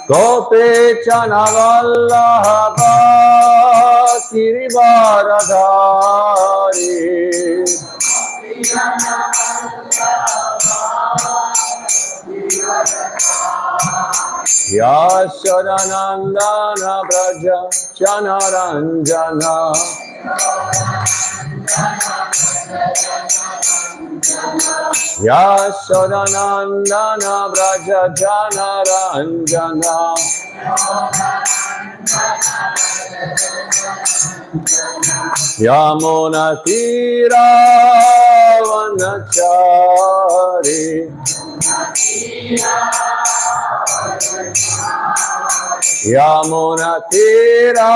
Gopechana Vallabha Girivaradhari Yashodanandana Braja Janaranjana Yashodanandana Braja Janaranjana Yamuna Tira Vanachari Yamuna Tira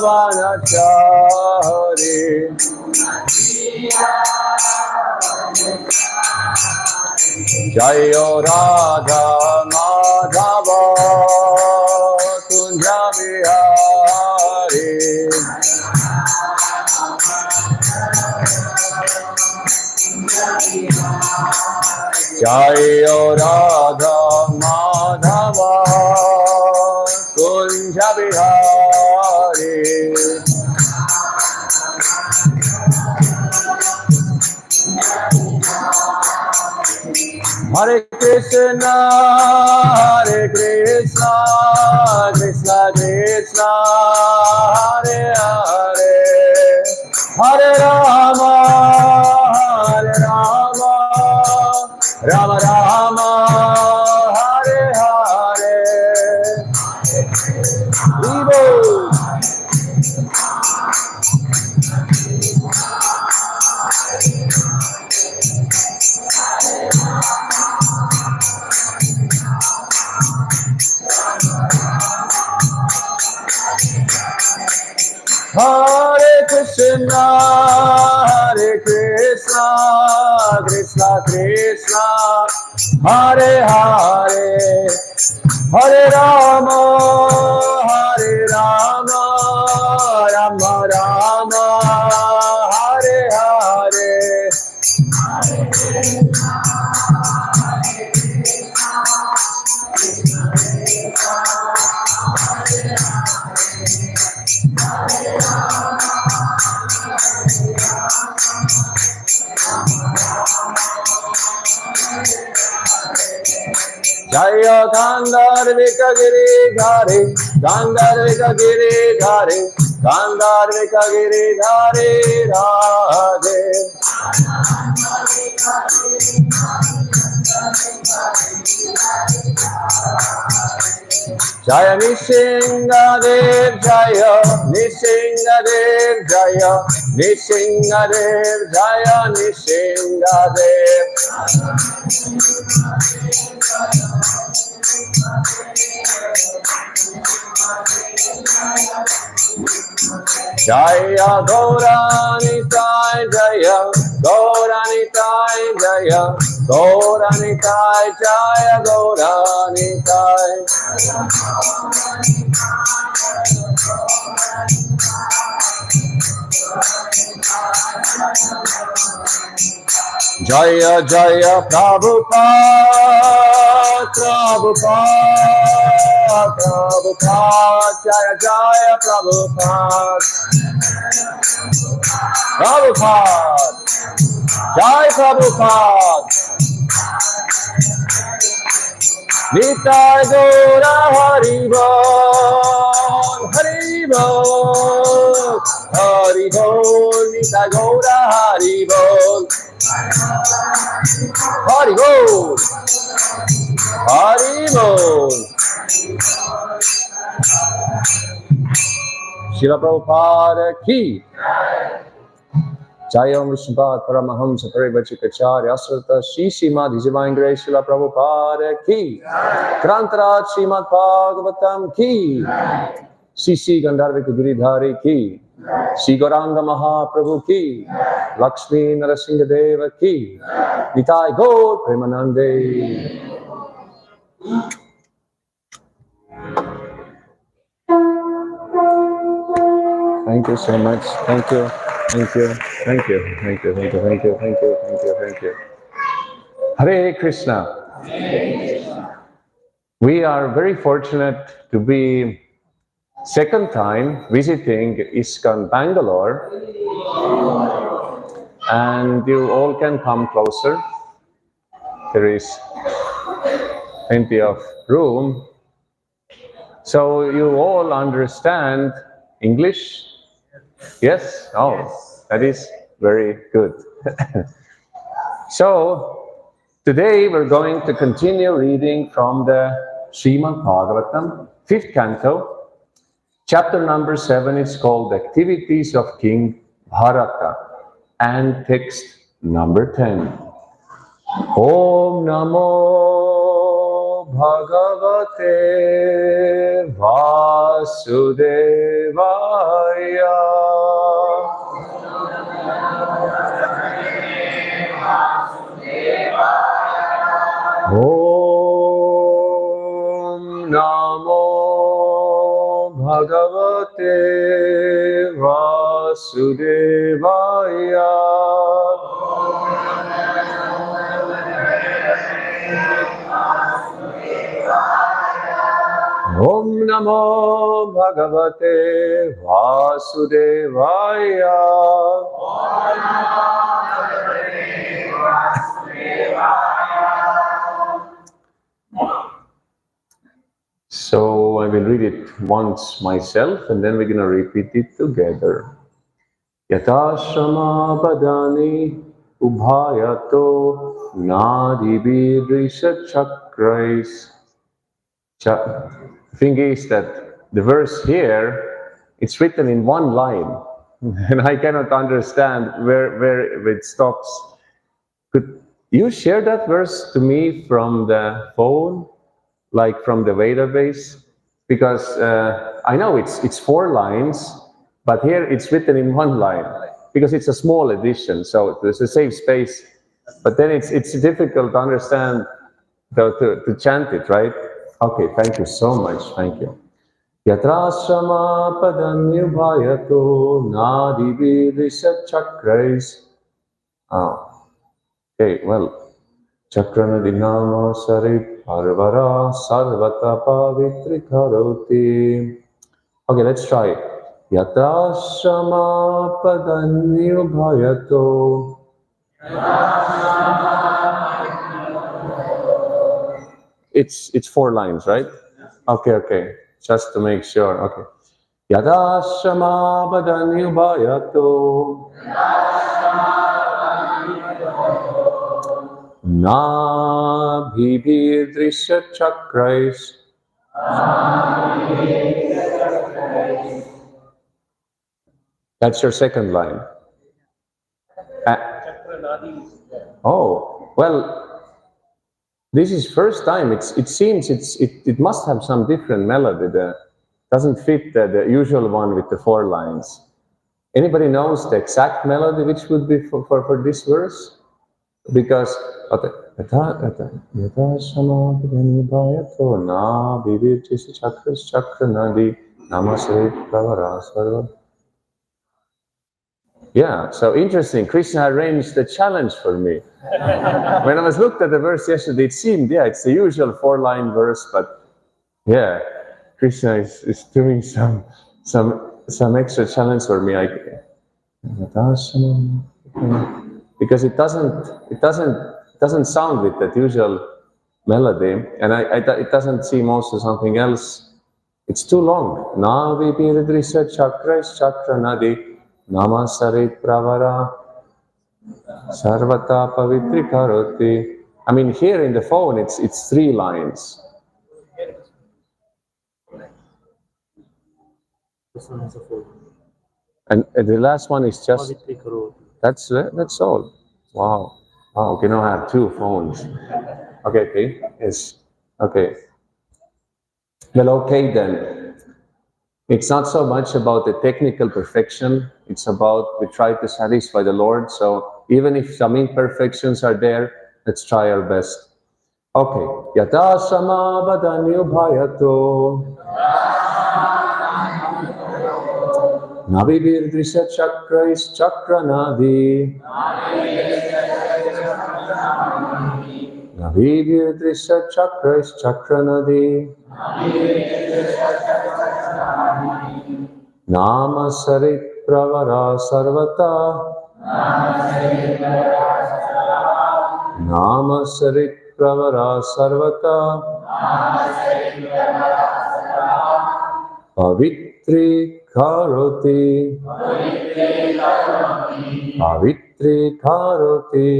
Vanachari Jayo Radha Madhava Kunja Bihari Jayo Radha Madhava Kunja Bihari Hare Krishna, Krishna Krishna, Hare Hare, Hare Rama, Rama Rama, Hare Hare. Vivo. Hare Krishna, Krishna Krishna, Hare Hare, Hare Rama, Rama Rama, Hare Hare. Jaya Gandharvika Giridhari, Gandharvika Giridhari, Gandharvika Giridhari Radhe. Jaya Nishingadev, Jaya Nishingadev, Jaya Nishingadev, Jaya Nishingadev. Jaya Gauranitai, Jaya Gauranitai, Jaya Gauranitai, Jaya Gauranitai. Jaya Jaya Prabhupada, Prabhupada, Prabhupada, Jaya Jaya Prabhupada, Prabhupada, Jai Prabhupada. Nitai Gaura Haribol, Haribol, Haribol, Nitai Gaura Haribol, Haribol, Haribol. Srila Prabhupada ki. Jayam Vishnupada Paramahamsa Parivachikacharya Asrata Shri Srimad Divine Grace Srila Prabhupada ki. Krantarat Srimad Bhagavatam ki. Shri Gandharvika Giridhari ki. Shri Gauranga Mahaprabhu ki. Lakshmi Narasimha Deva ki. Nitai Gaur Premanande. Thank you so much. Thank you. Thank you. Thank you. Thank you. Thank you. Thank you. Thank you. Thank you. Thank you. Hare Krishna. We are very fortunate to be second time visiting Iskcon Bangalore, and you all can come closer. There is plenty of room. So you all understand English? Yes? Oh, that is very good. So today we're going to continue reading from the Srimad Bhagavatam, 5th canto, chapter number 7. It's called Activities of King Bharata, and text number 10. Om Namo Bhagavate Vasudevaya. Om Namo Bhagavate Vasudevaya. Om Namo Bhagavate Vasudevaya. So I will read it once myself, and then we're going to repeat it together. Yatashrama padani ubhayato nadibidrisha chakrais. The thing is that the verse here, it's written in one line, and I cannot understand where it stops. Could you share that verse to me from the phone, like from the database? Because I know it's 4 lines, but here it's written in 1 line, because it's a small edition, so there's a safe space. But then it's difficult to understand, to chant it, right? Okay, thank you so much. Thank you. Yatrashrama padanyubhayato nadividisha chakrais. Oh, okay, well, chakranadi nama sarit parvara sarvata pavitri karoti. Okay, let's try. Yatrashrama padanyubhayato. It's 4 lines, right? Okay. Just to make sure. Okay. Yadashrama padanyubhayato na bhibhidrisha chakrais. That's your second line. Oh, well, this is first time. It seems it must have some different melody that doesn't fit the usual one with the 4 lines. Anybody knows the exact melody which would be for this verse? Because yeah, so interesting. Krishna arranged the challenge for me. When I was looked at the verse yesterday, it seemed, it's the usual 4-line verse, but yeah, Krishna is doing some extra challenge for me. Because it doesn't sound with that usual melody, and it doesn't seem also something else. It's too long. Na vipidrisha chakrais chakra nadi namasarit pravara sarvata pavitri karoti. I mean, here in the phone, it's 3 lines. This one has a 4. And the last one is just. That's all. Wow. Okay, now I have 2 phones. Okay. Yes. Okay. Well, okay then. It's not so much about the technical perfection. It's about we try to satisfy the Lord. So even if some imperfections are there, let's try our best. Okay. Yata sama badanyu bhayato Navibir Chakrais Chakranadi. Navibir Chakrais Chakranadi. Nama Sarit Pravara Sarvata. Nama Sarit Pravara Sarvata. Pavitri Karoti. Pavitri Karoti.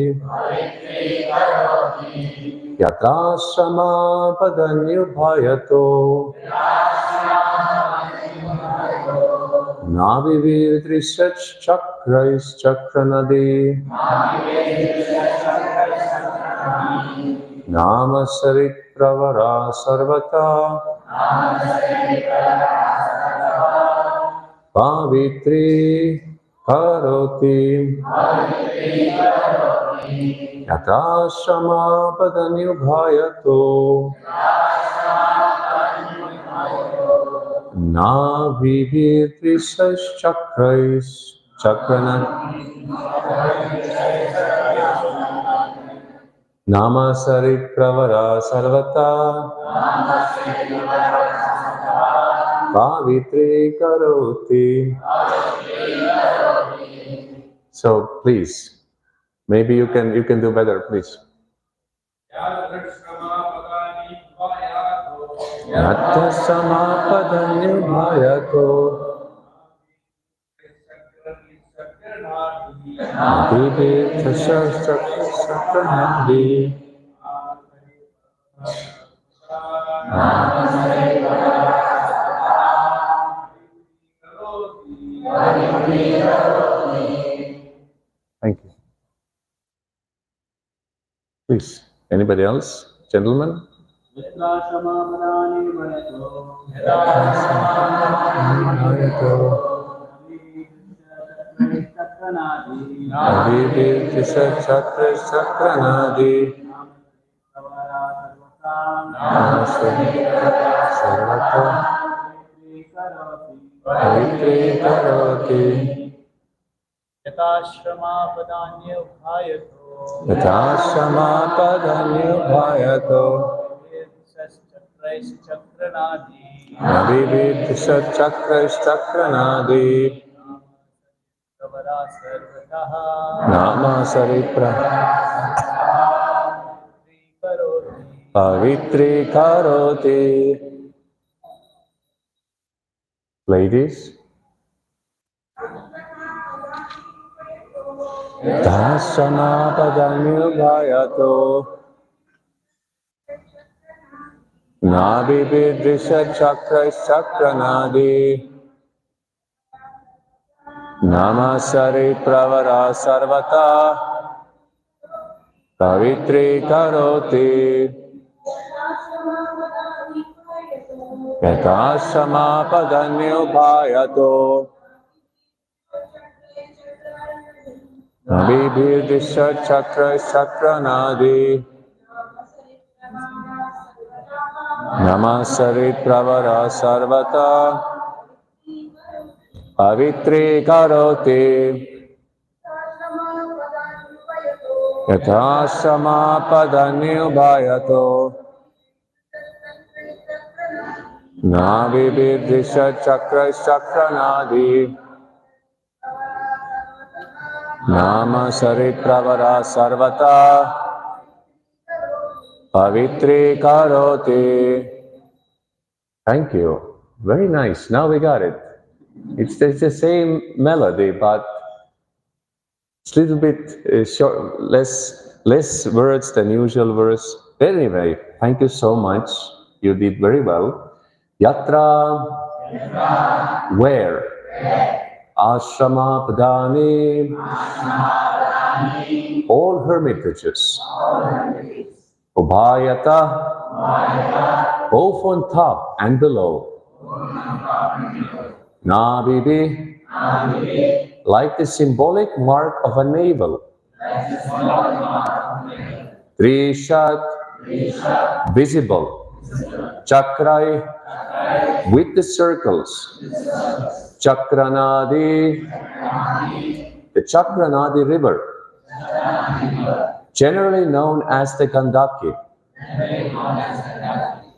Yatashama Padanyubhayato. Navivir Trisach Chakrais Chakranadi. Nama Sarit Pravara Sarvata. Pavitri Karoti. Yatashama Padanyubhayato. Navivir Trisach Chakrais Chakranadi. Nama Sarit Pravara Sarvata. Pavitri Karoti. So please, maybe you can do better, please. Yatta Samapadanyubhayato. Navivir Trisach Chakranadi. Thank you. Please, anybody else? Gentlemen? Navivir Trisach Chakranadi. Nama Sarit Sarvata. Pavitri Karoti. Yatashama Padanyubhayato. Yatashama Padanyubhayato. Chakrais Chakranadi. Navivir Trisach Chakrais Chakranadi. Pravara Sarvataha. Nama Sarit Pavitri Karoti. Ladies. Yatashama Padanyubhayato. Navivir Trisach Chakrais Chakranadi. Nama Sarit Pravara Sarvata. Pavitri Karoti. Yatashama Padanyubhayato. Navivir Trisach Chakrais Chakranadi. Nama Sarit Pravara Sarvata. Pavitri Karoti. Yatashama Padanyubhayato. Navivir Trisach Chakrais Chakranadi. Nama Sarit Pravara Sarvata. Pavitri Karoti. Thank you. Very nice. Now we got it. It's the same melody, but it's a little bit short, less words than usual words. Anyway, thank you so much. You did very well. Yatra, where? Ashrama Padani, all hermitages. Ubhayata, both on top and below. Nabibi, like the symbolic mark of a navel. Trishat, visible. Chakrai, with the circles. Chakranadi, the Chakranadi river, generally known as the Gandaki.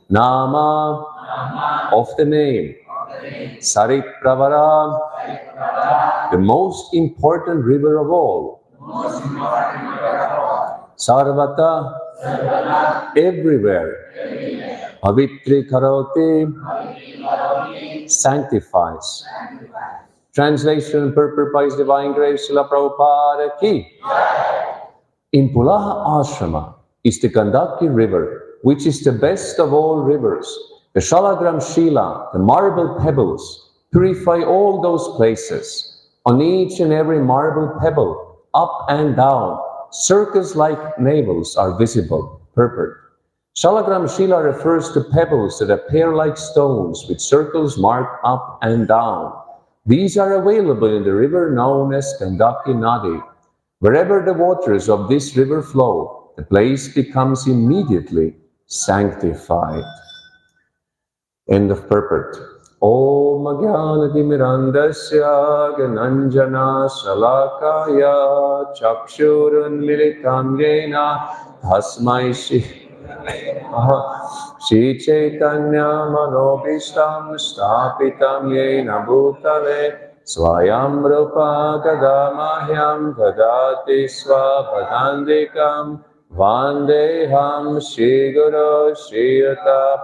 Nama, of the name. Sarit Pravara, the most important river of all. Sarvata, everywhere. Pavitri Karoti, sanctifies. Translation purport by His Divine Grace Srila Prabhupada Ki. In Pulaha Ashrama is the Gandaki river, which is the best of all rivers. The Shalagram Shila, the marble pebbles, purify all those places. On each and every marble pebble, up and down, circles like navels are visible. Purport. Shalagram Shila refers to pebbles that appear like stones with circles marked up and down. These are available in the river known as Gandaki Nadi. Wherever the waters of this river flow, the place becomes immediately sanctified. End of purport. Om Jnanatimirandasya Gananjana Shalakaya Chakshurun Militam Yena Tasmai Shri Chaitanya Manobishtam Stapitam Yena Bhutale Swayam Rupa Kadamahyam Kadati Swapadandikam Vandeham Shri Guru Shri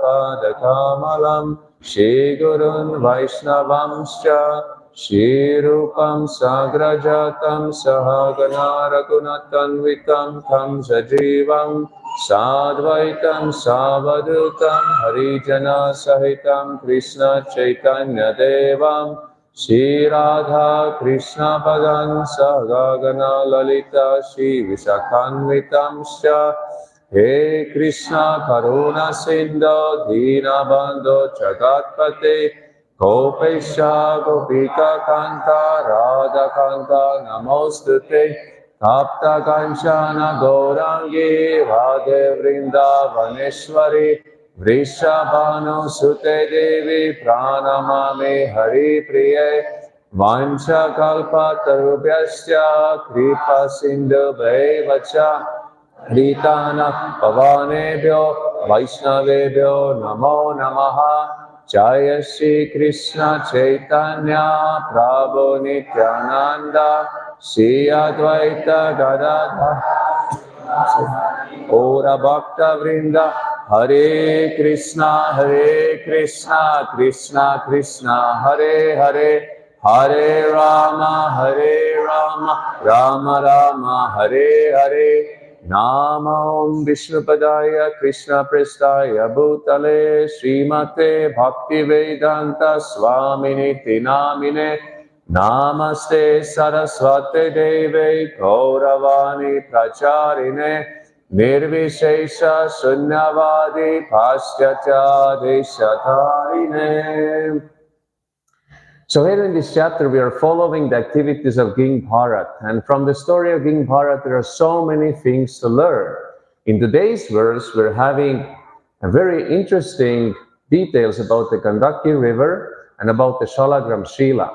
Padakamalam Shri Gurun Vaishnavamscha Shri Rupam Sagrajatam Sahagana Ragunatanvitam Tam Sajivam Sadvaitam Savadutam Harijana Sahitam Krishna Chaitanya Devam Shri Radha Krishna Padan Sahagana Lalita Shri Visakhanvitam Sya He Krishna Karuna Sindhu Dina Bandhu Jagatpate Gopesha Gopika Kanta Radha Kanta Namostute Tapta Kanchana Gaurangi Radhe Vrindavaneshwari Vrishabhanu Sute Devi Pranamami Hari Priye Vancha Kalpa Tarubhyasya Kripa Sindhu Bhaivacha Ritana Pavanebhyo Vaishnavebhyo Namo Namaha Jaya Shri Krishna Chaitanya Prabhu Nityananda Shri Advaita Gadadhara Ora Bhakta Vrinda Hare Krishna Krishna Krishna Hare Hare Hare Rama Rama Rama Hare Hare Namam Vishnupadaya Krishna Prestaya Bhutale Srimate Bhakti Vedanta Swamini Tinamine Namaste Saraswate Deve Gauravani Pracharine Nirvishesha Sunyavadi Paschatya Deshatarine. So here in this chapter, we are following the activities of King Bharat. And from the story of King Bharat, there are so many things to learn. In today's verse, we're having a very interesting details about the Gandaki River and about the Shalagram Shila.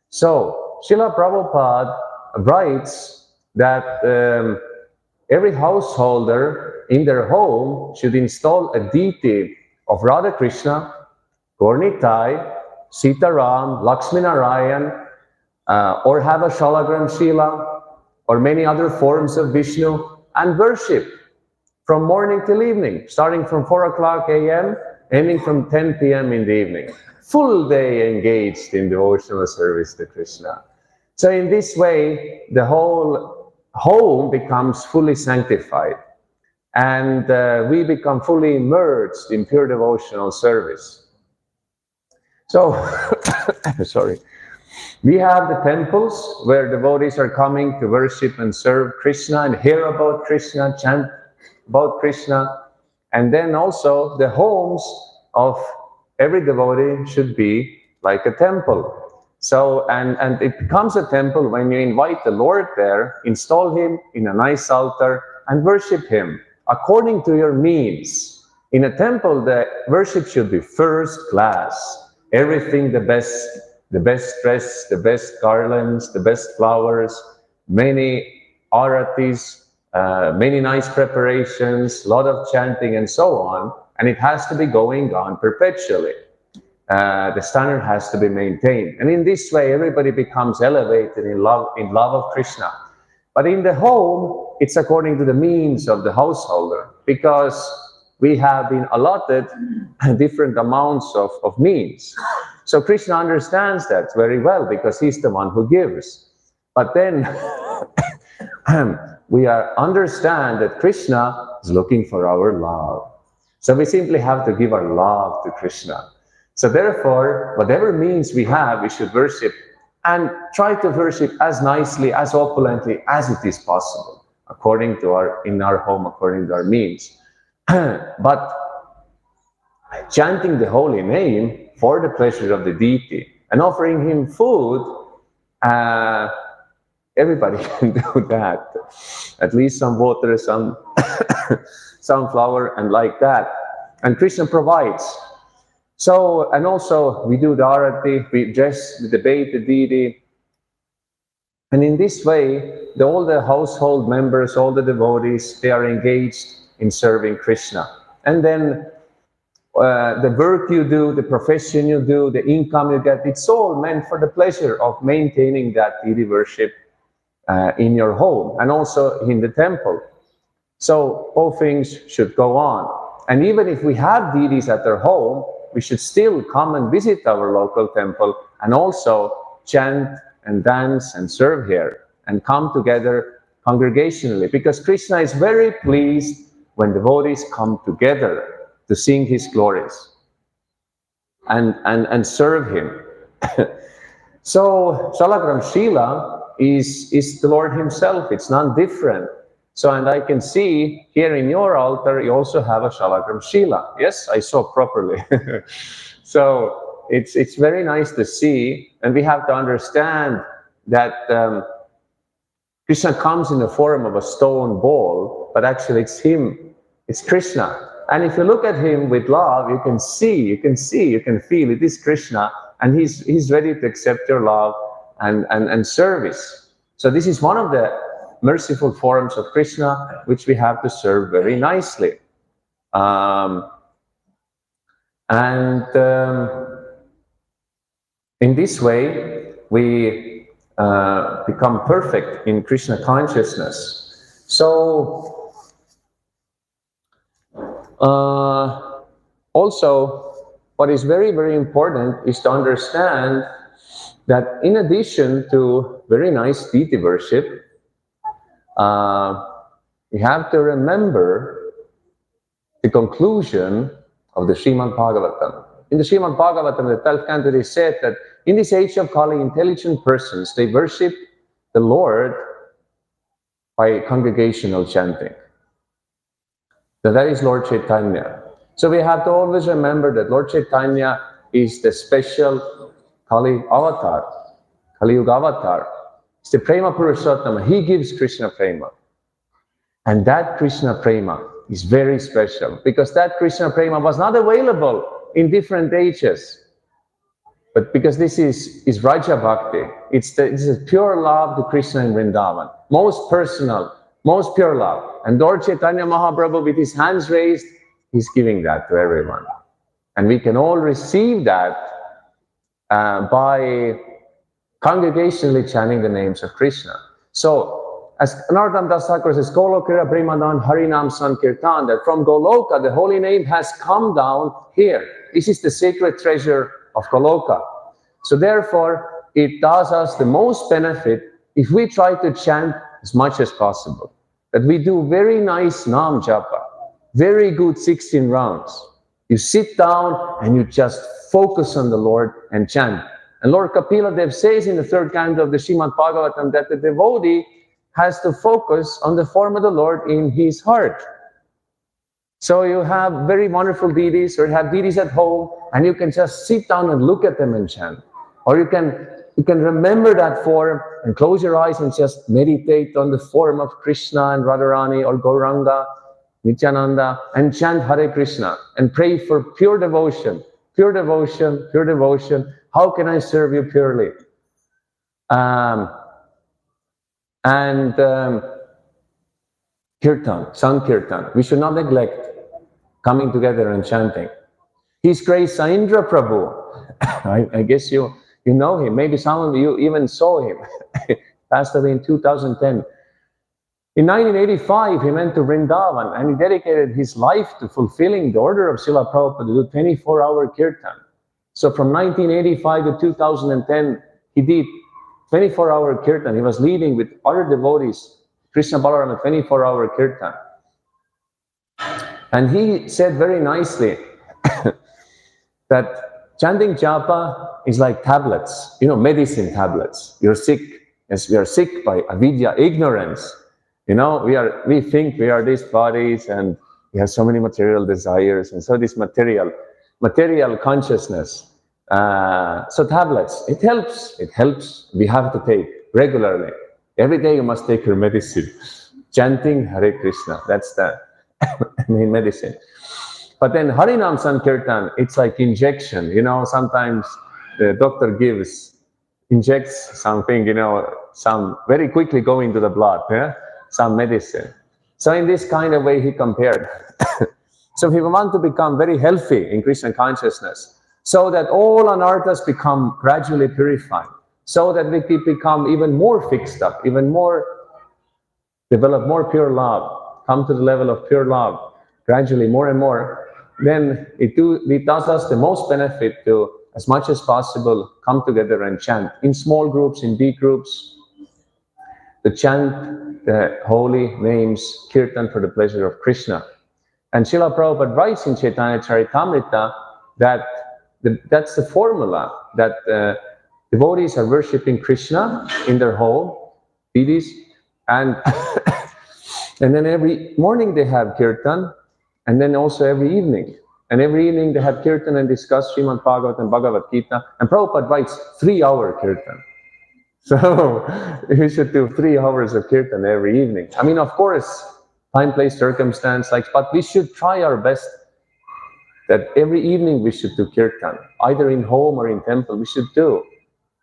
So, Srila Prabhupada writes that every householder in their home should install a deity of Radha Krishna, Gaurnitai, Sitaram, Lakshminarayan, or have a Shalagram Shila, or many other forms of Vishnu, and worship from morning till evening, starting from 4 o'clock a.m., ending from 10 p.m. in the evening. Full day engaged in devotional service to Krishna. So in this way, the whole home becomes fully sanctified, and we become fully immersed in pure devotional service. So, sorry. We have the temples where devotees are coming to worship and serve Krishna and hear about Krishna, chant about Krishna. And then also the homes of every devotee should be like a temple. So, and it becomes a temple when you invite the Lord there, install him in a nice altar and worship him according to your means. In a temple, the worship should be first class. Everything the best the best dress, the best garlands, the best flowers, many aratis, many nice preparations, a lot of chanting and so on, and it has to be going on perpetually. The standard has to be maintained, and in this way everybody becomes elevated in love of Krishna. But in the home, it's according to the means of the householder, because we have been allotted different amounts of means. So Krishna understands that very well, because he's the one who gives. But then we understand that Krishna is looking for our love. So we simply have to give our love to Krishna. So therefore, whatever means we have, we should worship, and try to worship as nicely, as opulently as it is possible, according to in our home, according to our means. But chanting the holy name for the pleasure of the deity and offering him food, everybody can do that. At least some water, some flour, and like that. And Krishna provides. So, and also we do the arati, we dress, we debate the deity. And in this way, all the household members, all the devotees, they are engaged in serving Krishna. And then the work you do, the profession you do, the income you get, it's all meant for the pleasure of maintaining that deity worship in your home and also in the temple. So all things should go on. And even if we have deities at their home, we should still come and visit our local temple and also chant and dance and serve here and come together congregationally, because Krishna is very pleased when devotees come together to sing his glories and serve him. So Shalagram Shila is the Lord himself. It's none different. So, and I can see here in your altar, you also have a Shalagram Shila. Yes, I saw properly. So it's very nice to see, and we have to understand that Krishna comes in the form of a stone ball, but actually it's him, it's Krishna. And if you look at him with love, you can feel it is Krishna, and he's ready to accept your love and service. So this is one of the merciful forms of Krishna, which we have to serve very nicely. In this way, we become perfect in Krishna consciousness. So, also, what is very, very important is to understand that in addition to very nice deity worship, we have to remember the conclusion of the Srimad Bhagavatam. In the Srimad Bhagavatam, the 12th canto, they said that in this age of Kali, intelligent persons, they worship the Lord by congregational chanting. That is Lord Chaitanya. So we have to always remember that Lord Chaitanya is the special Kali avatar, Kali Yuga avatar. It's the Prema Purushottama. He gives Krishna Prema. And that Krishna Prema is very special, because that Krishna Prema was not available in different ages. But because this is Raja Bhakti, it's a pure love to Krishna in Vrindavan. Most personal, most pure love. And Lord Chaitanya Mahaprabhu, with his hands raised, he's giving that to everyone. And we can all receive that by congregationally chanting the names of Krishna. So, as Narottam Das Thakur says, Golokira Premanand Harinam Sankirtan, that from Goloka, the holy name has come down here. This is the sacred treasure of Goloka. So therefore, it does us the most benefit if we try to chant as much as possible. That we do very nice Nam Japa, very good 16 rounds. You sit down and you just focus on the Lord and chant. And Lord Kapila Dev says in the 3rd canto of the Srimad Bhagavatam that the devotee has to focus on the form of the Lord in his heart. So you have very wonderful deities, or you have deities at home, and you can just sit down and look at them and chant. Or you can remember that form and close your eyes and just meditate on the form of Krishna and Radharani or Gauranga, Nityananda, and chant Hare Krishna and pray for pure devotion, pure devotion, pure devotion. How can I serve you purely? Kirtan, Sankirtan. We should not neglect coming together and chanting. His Grace Saindra Prabhu, I guess you know him. Maybe some of you even saw him. Passed away in 2010. In 1985, he went to Vrindavan and he dedicated his life to fulfilling the order of Srila Prabhupada to do 24-hour kirtan. So from 1985 to 2010, he did 24-hour kirtan. He was leading with other devotees, Krishna Balaram, a 24-hour kirtan. And he said very nicely that chanting japa is like tablets, medicine tablets. You're sick. Yes, we are sick by avidya, ignorance. We think we are these bodies and we have so many material desires and so this material consciousness. So tablets, it helps. We have to take regularly. Every day you must take your medicine. Chanting Hare Krishna, that's the main medicine. But then Harinam Sankirtan, it's like injection. Sometimes the doctor injects something, some very quickly go into the blood, some medicine. So in this kind of way he compared. So if we want to become very healthy in Krishna consciousness, so that all anarthas become gradually purified, so that we can become even more fixed up, even more, develop more pure love, come to the level of pure love, gradually more and more, then it does us the most benefit to, as much as possible, come together and chant in small groups, in big groups, to chant the holy names, kirtan for the pleasure of Krishna. And Srila Prabhupada writes in Chaitanya Charitamrita that that's the formula, that devotees are worshipping Krishna in their home, Vidis, and and then every morning they have kirtan, and then also every evening. And every evening they have kirtan and discuss Srimad Bhagavatam and Bhagavad Gita. And Prabhupada writes 3-hour kirtan. So we should do 3 hours of kirtan every evening. I mean, of course, time, place, circumstance, but we should try our best that every evening we should do kirtan. Either in home or in temple, we should do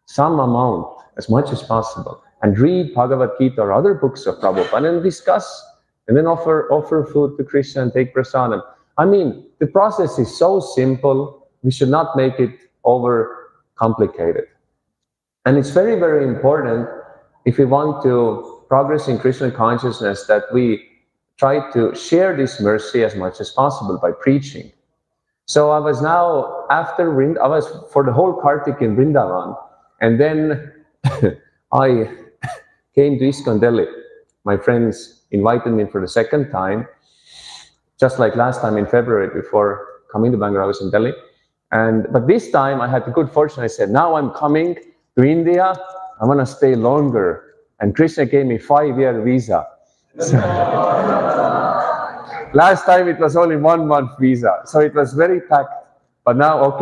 some amount, as much as possible. And read Bhagavad Gita or other books of Prabhupada and discuss. And then offer food to Krishna and take prasadam. I mean, the process is so simple, we should not make it over complicated. And it's very, very important, if we want to progress in Krishna consciousness, that we try to share this mercy as much as possible by preaching. So I was for the whole Kartik in Vrindavan, and then I came to Iskcon Delhi. My friends invited me for the second time, just like last time in February before coming to Bangalore. I was in Delhi. But this time I had the good fortune. I said, now I'm coming to India. I want to stay longer. And Krishna gave me 5-year visa. So, last time it was only 1-month visa. So it was very packed. But now,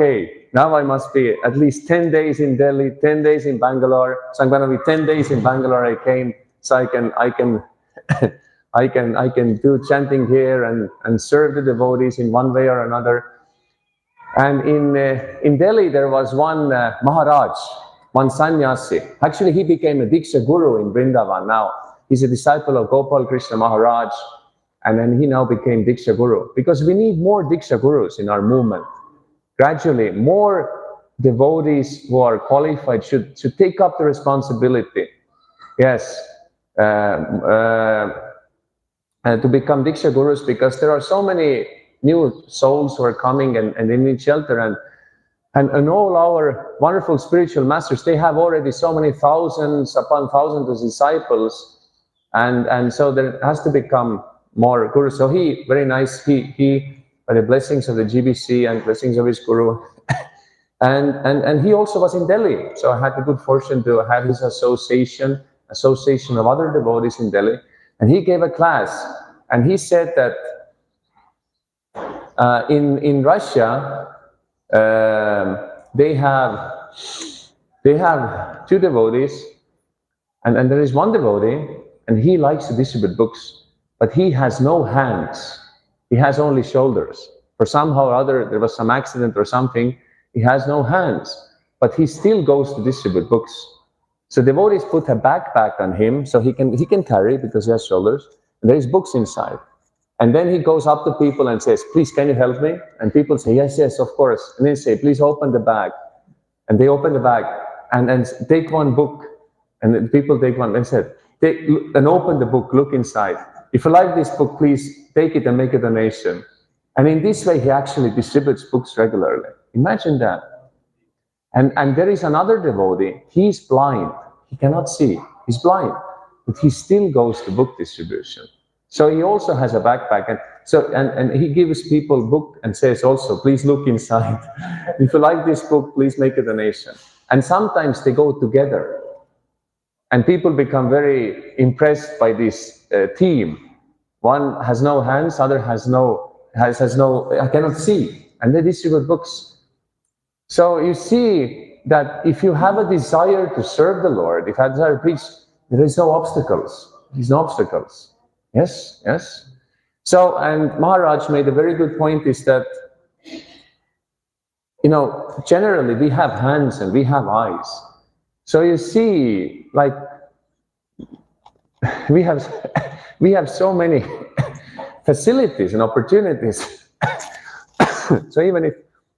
now I must be at least 10 days in Delhi, 10 days in Bangalore. So I'm going to be 10 days in Bangalore. I came so I can do chanting here and serve the devotees in one way or another. And in Delhi there was one Maharaj, one sannyasi. Actually, he became a Diksha Guru in Vrindavan now. He's a disciple of Gopal Krishna Maharaj, and then he now became Diksha Guru. Because we need more Diksha Gurus in our movement. Gradually, more devotees who are qualified should take up the responsibility. Yes. To become Diksha Gurus, because there are so many new souls who are coming and they need shelter, and all our wonderful spiritual masters, they have already so many thousands upon thousands of disciples, and so there has to become more Gurus. So he, very nice, he by the blessings of the GBC and blessings of his Guru, and he also was in Delhi. So I had the good fortune to have his association of other devotees in Delhi. And he gave a class, and he said that in Russia they have 2 devotees, and there is one devotee, and he likes to distribute books, but he has no hands. He has only shoulders. For somehow or other, there was some accident or something. He has no hands. but he still goes to distribute books. So devotees put a backpack on him so he can carry because he has shoulders. And there is books inside. And then he goes up to people and says, please, can you help me? And people say, yes, yes, of course. And they say, please open the bag. And they open the bag and take one book. And then people take one and said, and open the book, look inside. If you like this book, please take it and make a donation. And in this way, he actually distributes books regularly. Imagine that. And there is another devotee, he's blind, he cannot see, he's blind, but he still goes to book distribution. So he also has a backpack, and he gives people book and says also, please look inside. If you like this book, please make a donation. And sometimes they go together, and people become very impressed by this team. One has no hands, other has no, I cannot see, and they distribute books. So you see that if you have a desire to serve the Lord, if you have a desire to preach, there is no obstacles. There's no obstacles. Yes, yes. So, and Maharaj made a very good point is that, generally we have hands and we have eyes. So you see, like, we have so many facilities and opportunities. So even if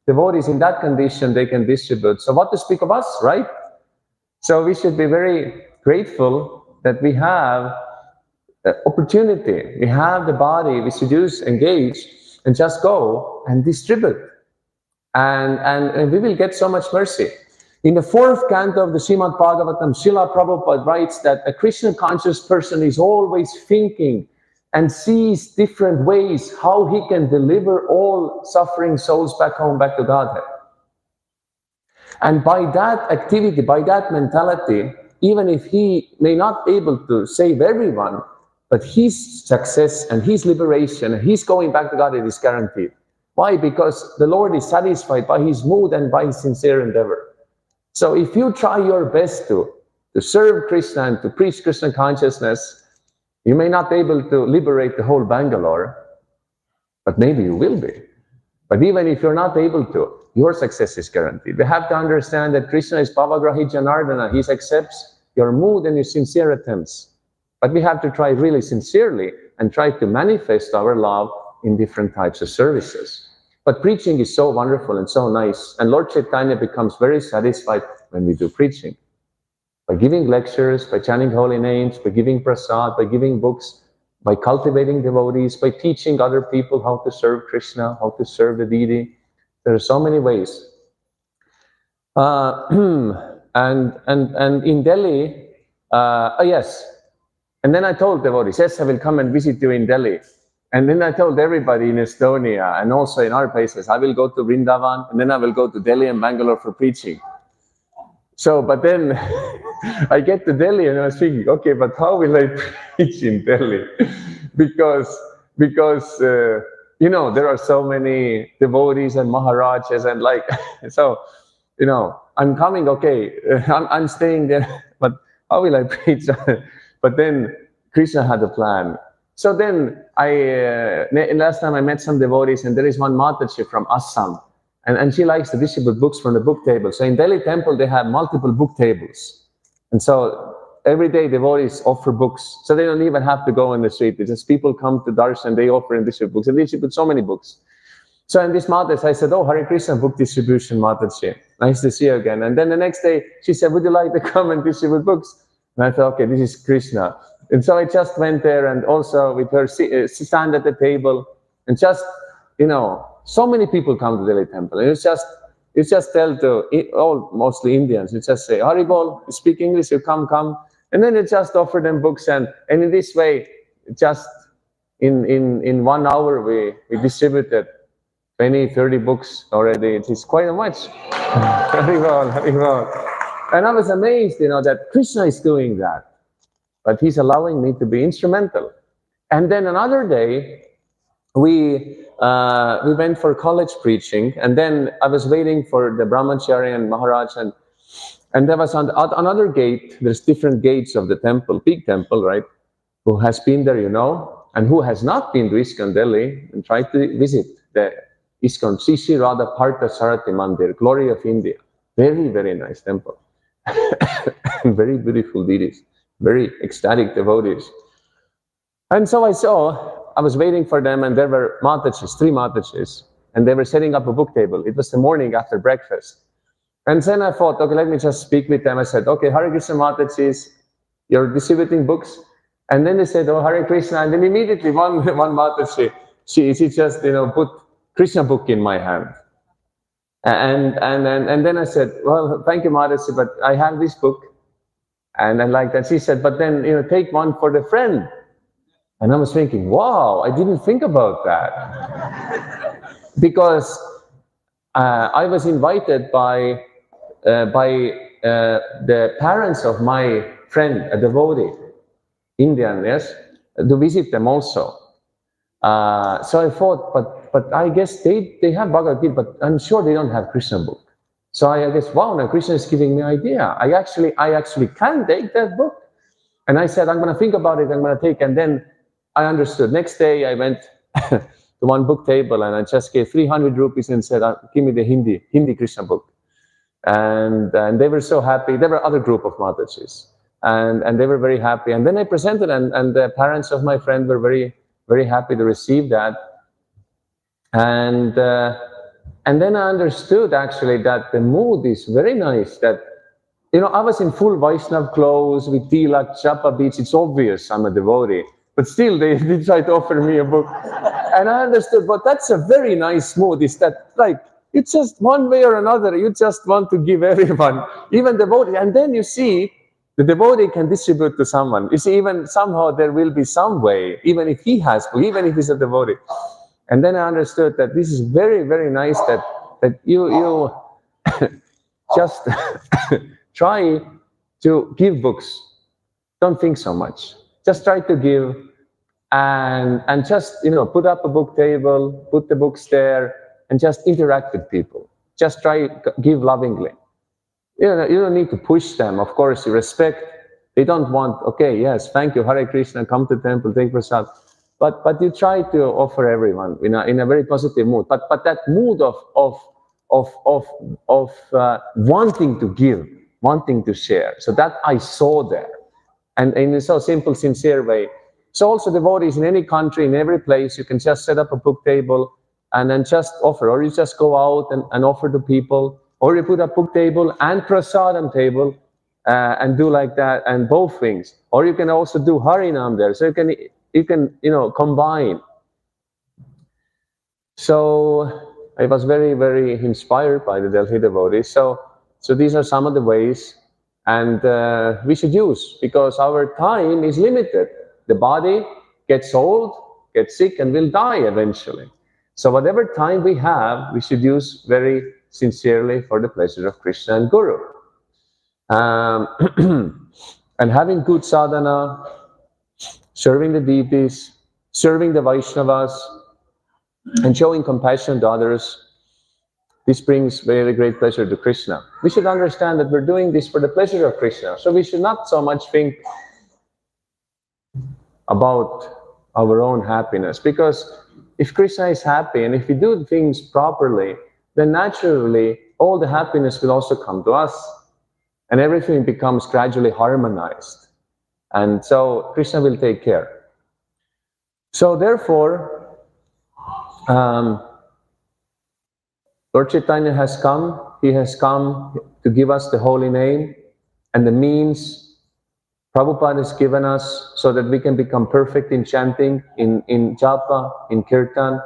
devotees in that condition, they can distribute. So what to speak of us, right? So we should be very grateful that we have opportunity. We have the body, we should engage, and just go and distribute. And we will get so much mercy. In the 4th canto of the Srimad Bhagavatam, Srila Prabhupada writes that a Krishna conscious person is always thinking and sees different ways how he can deliver all suffering souls back home, back to Godhead. And by that activity, by that mentality, even if he may not be able to save everyone, but his success and his liberation and his going back to Godhead is guaranteed. Why? Because the Lord is satisfied by his mood and by his sincere endeavor. So if you try your best to serve Krishna and to preach Krishna consciousness, you may not be able to liberate the whole Bangalore, but maybe you will be. But even if you're not able to, your success is guaranteed. We have to understand that Krishna is Bhavagrahi Janardana. He accepts your mood and your sincere attempts. But we have to try really sincerely and try to manifest our love in different types of services. But preaching is so wonderful and so nice. And Lord Chaitanya becomes very satisfied when we do preaching. By giving lectures, by chanting holy names, by giving prasad, by giving books, by cultivating devotees, by teaching other people how to serve Krishna, how to serve the deity. There are so many ways. And in Delhi, yes. And then I told devotees, yes, I will come and visit you in Delhi. And then I told everybody in Estonia and also in other places, I will go to Vrindavan and then I will go to Delhi and Bangalore for preaching. So, but then I get to Delhi and I was thinking, okay, but how will I preach in Delhi? because there are so many devotees and Maharajas and like, so, I'm coming, okay, I'm staying there, but how will I preach? But then Krishna had a plan. So then last time I met some devotees and there is one Mataji from Assam. And she likes to distribute books from the book table. So in Delhi temple, they have multiple book tables. And so every day devotees offer books. So they don't even have to go on the street. It's just people come to darshan, they offer and distribute books. And they distribute so many books. So in this Mataji, I said, oh, Hare Krishna book distribution, Mataji. Nice to see you again. And then the next day, she said, would you like to come and distribute books? And I thought, okay, this is Krishna. And so I just went there and also with her stand at the table and just, so many people come to Delhi temple. And it's just tell to all mostly Indians, you just say, Haribol, you speak English, you come. And then you just offer them books. And in this way, just in 1 hour, we distributed 20, 30 books already. It is quite much. Haribol. And I was amazed, that Krishna is doing that. But he's allowing me to be instrumental. And then another day, we went for college preaching, and then I was waiting for the Brahmachari and Maharaj, and there was another gate. There's different gates of the temple, big temple, right? Who has been there, and who has not been to Iskcon Delhi and tried to visit the Iskcon Sri Radha Partha Sarati Mandir, Glory of India. Very, very nice temple. Very beautiful deities, very ecstatic devotees. And so I was waiting for them, and there were Matajis, 3 Matajis, and they were setting up a book table. It was the morning after breakfast. And then I thought, okay, let me just speak with them. I said, okay, Hare Krishna Matajis, you're distributing books? And then they said, oh, Hare Krishna. And then immediately one Mataji, she just, put Krishna book in my hand. And then I said, well, thank you, Mataji, but I have this book. And I like that. She said, but then, take one for the friend. And I was thinking, wow, I didn't think about that. Because I was invited by the parents of my friend, a devotee, Indian, yes, to visit them also. So I thought, but I guess they have Bhagavad Gita, but I'm sure they don't have Krishna book. So I guess, wow, now Krishna is giving me an idea. I actually can take that book. And I said, I'm going to think about it, I'm going to take, and then I understood. Next day I went to one book table and I just gave 300 rupees and said, give me the Hindi Krishna book. And they were so happy. There were other group of Matajis. And they were very happy. And then I presented, and the parents of my friend were very, very happy to receive that. And then I understood actually that the mood is very nice. That, I was in full Vaishnav clothes with tilak, chapa beads. It's obvious I'm a devotee. But still, they tried to offer me a book. And I understood, but that's a very nice mood. Is that like, it's just one way or another. You just want to give everyone, even devotee. And then you see, the devotee can distribute to someone. You see, even somehow there will be some way, even if he has, even if he's a devotee. And then I understood that this is very, very nice that you just try to give books. Don't think so much. Just try to give, and just put up a book table, put the books there, and just interact with people. Just try give lovingly. You don't need to push them. Of course, you respect. They don't want, okay, yes, thank you, Hare Krishna, come to temple, take prasad. But you try to offer everyone in a very positive mood. But that mood of wanting to give, wanting to share. So that I saw there, and in a so simple, sincere way. So also devotees in any country, in every place, you can just set up a book table and then just offer, or you just go out and offer to people, or you put a book table and prasadam table and do like that, and both things. Or you can also do Harinam there, so you can combine. So I was very, very inspired by the Delhi devotees. So these are some of the ways, and we should use, because our time is limited. The body gets old, gets sick, and will die eventually. So whatever time we have, we should use very sincerely for the pleasure of Krishna and Guru. And having good sadhana, serving the deities, serving the Vaishnavas, and showing compassion to others, this brings very great pleasure to Krishna. We should understand that we're doing this for the pleasure of Krishna. So we should not so much think about our own happiness, because if Krishna is happy and if we do things properly, then naturally all the happiness will also come to us, and everything becomes gradually harmonized. And so Krishna will take care. So therefore, Lord Chaitanya has come. He has come to give us the holy name and the means Prabhupada has given us so that we can become perfect in chanting, in japa, in kirtan,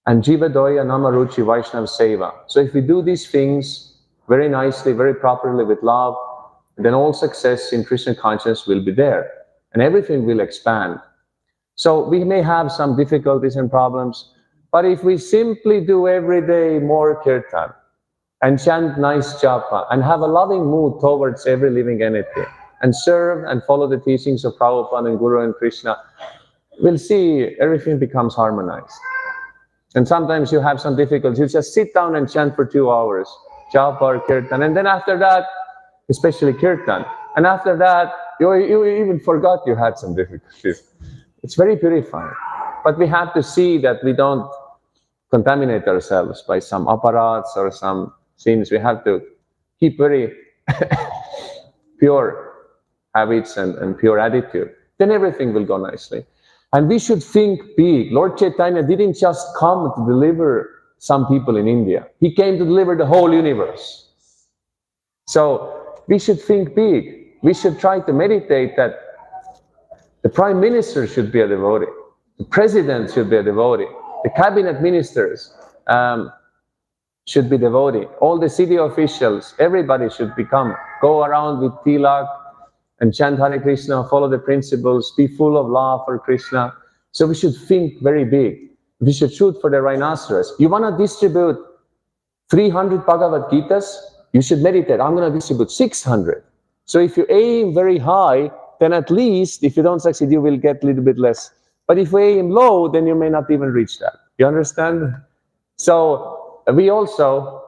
and jiva doya namaruchi Vaishnava seva. So if we do these things very nicely, very properly with love, then all success in Krishna consciousness will be there, and everything will expand. So we may have some difficulties and problems, but if we simply do every day more kirtan, and chant nice japa, and have a loving mood towards every living entity, and serve and follow the teachings of Prabhupada and Guru and Krishna, we'll see everything becomes harmonized. And sometimes you have some difficulties. You just sit down and chant for 2 hours, japa or kirtan, and then after that, especially kirtan, and after that, you even forgot you had some difficulties. It's very purifying. But we have to see that we don't contaminate ourselves by some apparats or some since we have to keep very pure habits and pure attitude, then everything will go nicely. And we should think big. Lord Chaitanya didn't just come to deliver some people in India. He came to deliver the whole universe. So we should think big. We should try to meditate that the Prime Minister should be a devotee. The President should be a devotee. The cabinet ministers should be devotee. All the city officials, everybody should go around with tilak and chant Hare Krishna, follow the principles, be full of love for Krishna. So we should think very big. We should shoot for the rhinoceros. You want to distribute 300 Bhagavad Gitas? You should meditate. I'm going to distribute 600. So if you aim very high, then at least if you don't succeed, you will get a little bit less. But if you aim low, then you may not even reach that. You understand? So we also,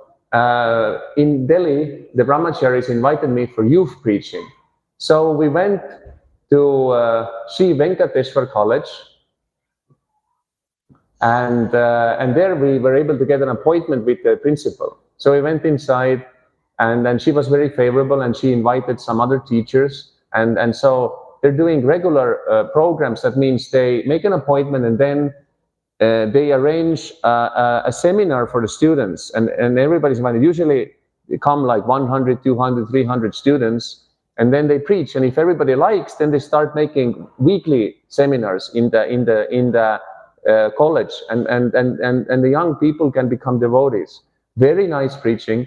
in Delhi, the brahmacharis invited me for youth preaching. So we went to Sri Venkateshwar College, and there we were able to get an appointment with the principal. So we went inside, and then she was very favorable, and she invited some other teachers, and so they're doing regular programs. That means they make an appointment, and then they arrange a seminar for the students, and everybody's invited. Usually they come like 100, 200, 300 students, and then they preach. And if everybody likes, then they start making weekly seminars in the college, and the young people can become devotees. Very nice preaching.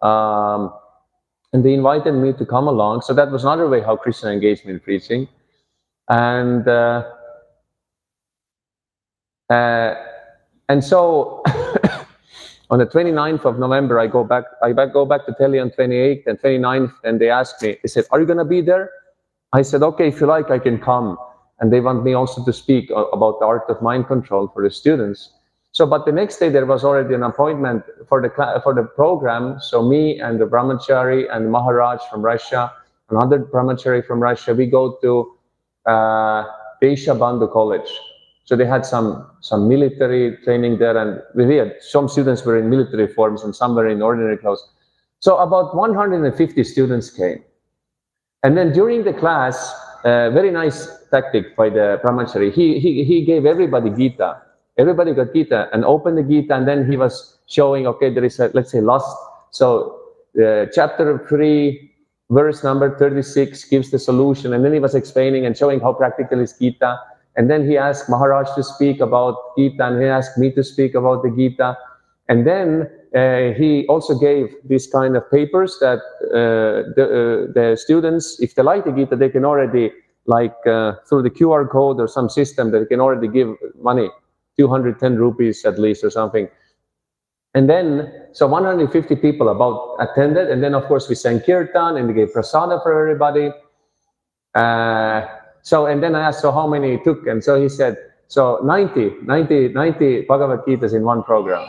And they invited me to come along. So that was another way how Krishna engaged me in preaching. And so on the 29th of November, I go back to Delhi on 28th and 29th, and they asked me, they said, are you going to be there? I said, okay, if you like, I can come. And they want me also to speak about the art of mind control for the students. So, but the next day there was already an appointment for the program. So me and the brahmachari and Maharaj from Russia, another brahmachari from Russia, we go to Deshabandhu College. So they had some military training there, and we had some students were in military forms and some were in ordinary clothes. So about 150 students came. And then during the class, very nice tactic by the brahmachari. He gave everybody Gita. Everybody got Gita and opened the Gita, and then he was showing, okay, there is a, let's say, lust. So chapter 3, verse number 36 gives the solution, and then he was explaining and showing how practical is Gita. And then he asked Maharaj to speak about Gita, and he asked me to speak about the Gita. And then he also gave these kind of papers that the students, if they like the Gita, they can already, like through the QR code or some system, that they can already give money, 210 rupees at least or something. And then, so 150 people about attended. And then, of course, we sang Kirtan and we gave prasada for everybody. And then I asked, so how many took? And so he said, so 90 Bhagavad Gitas in one program.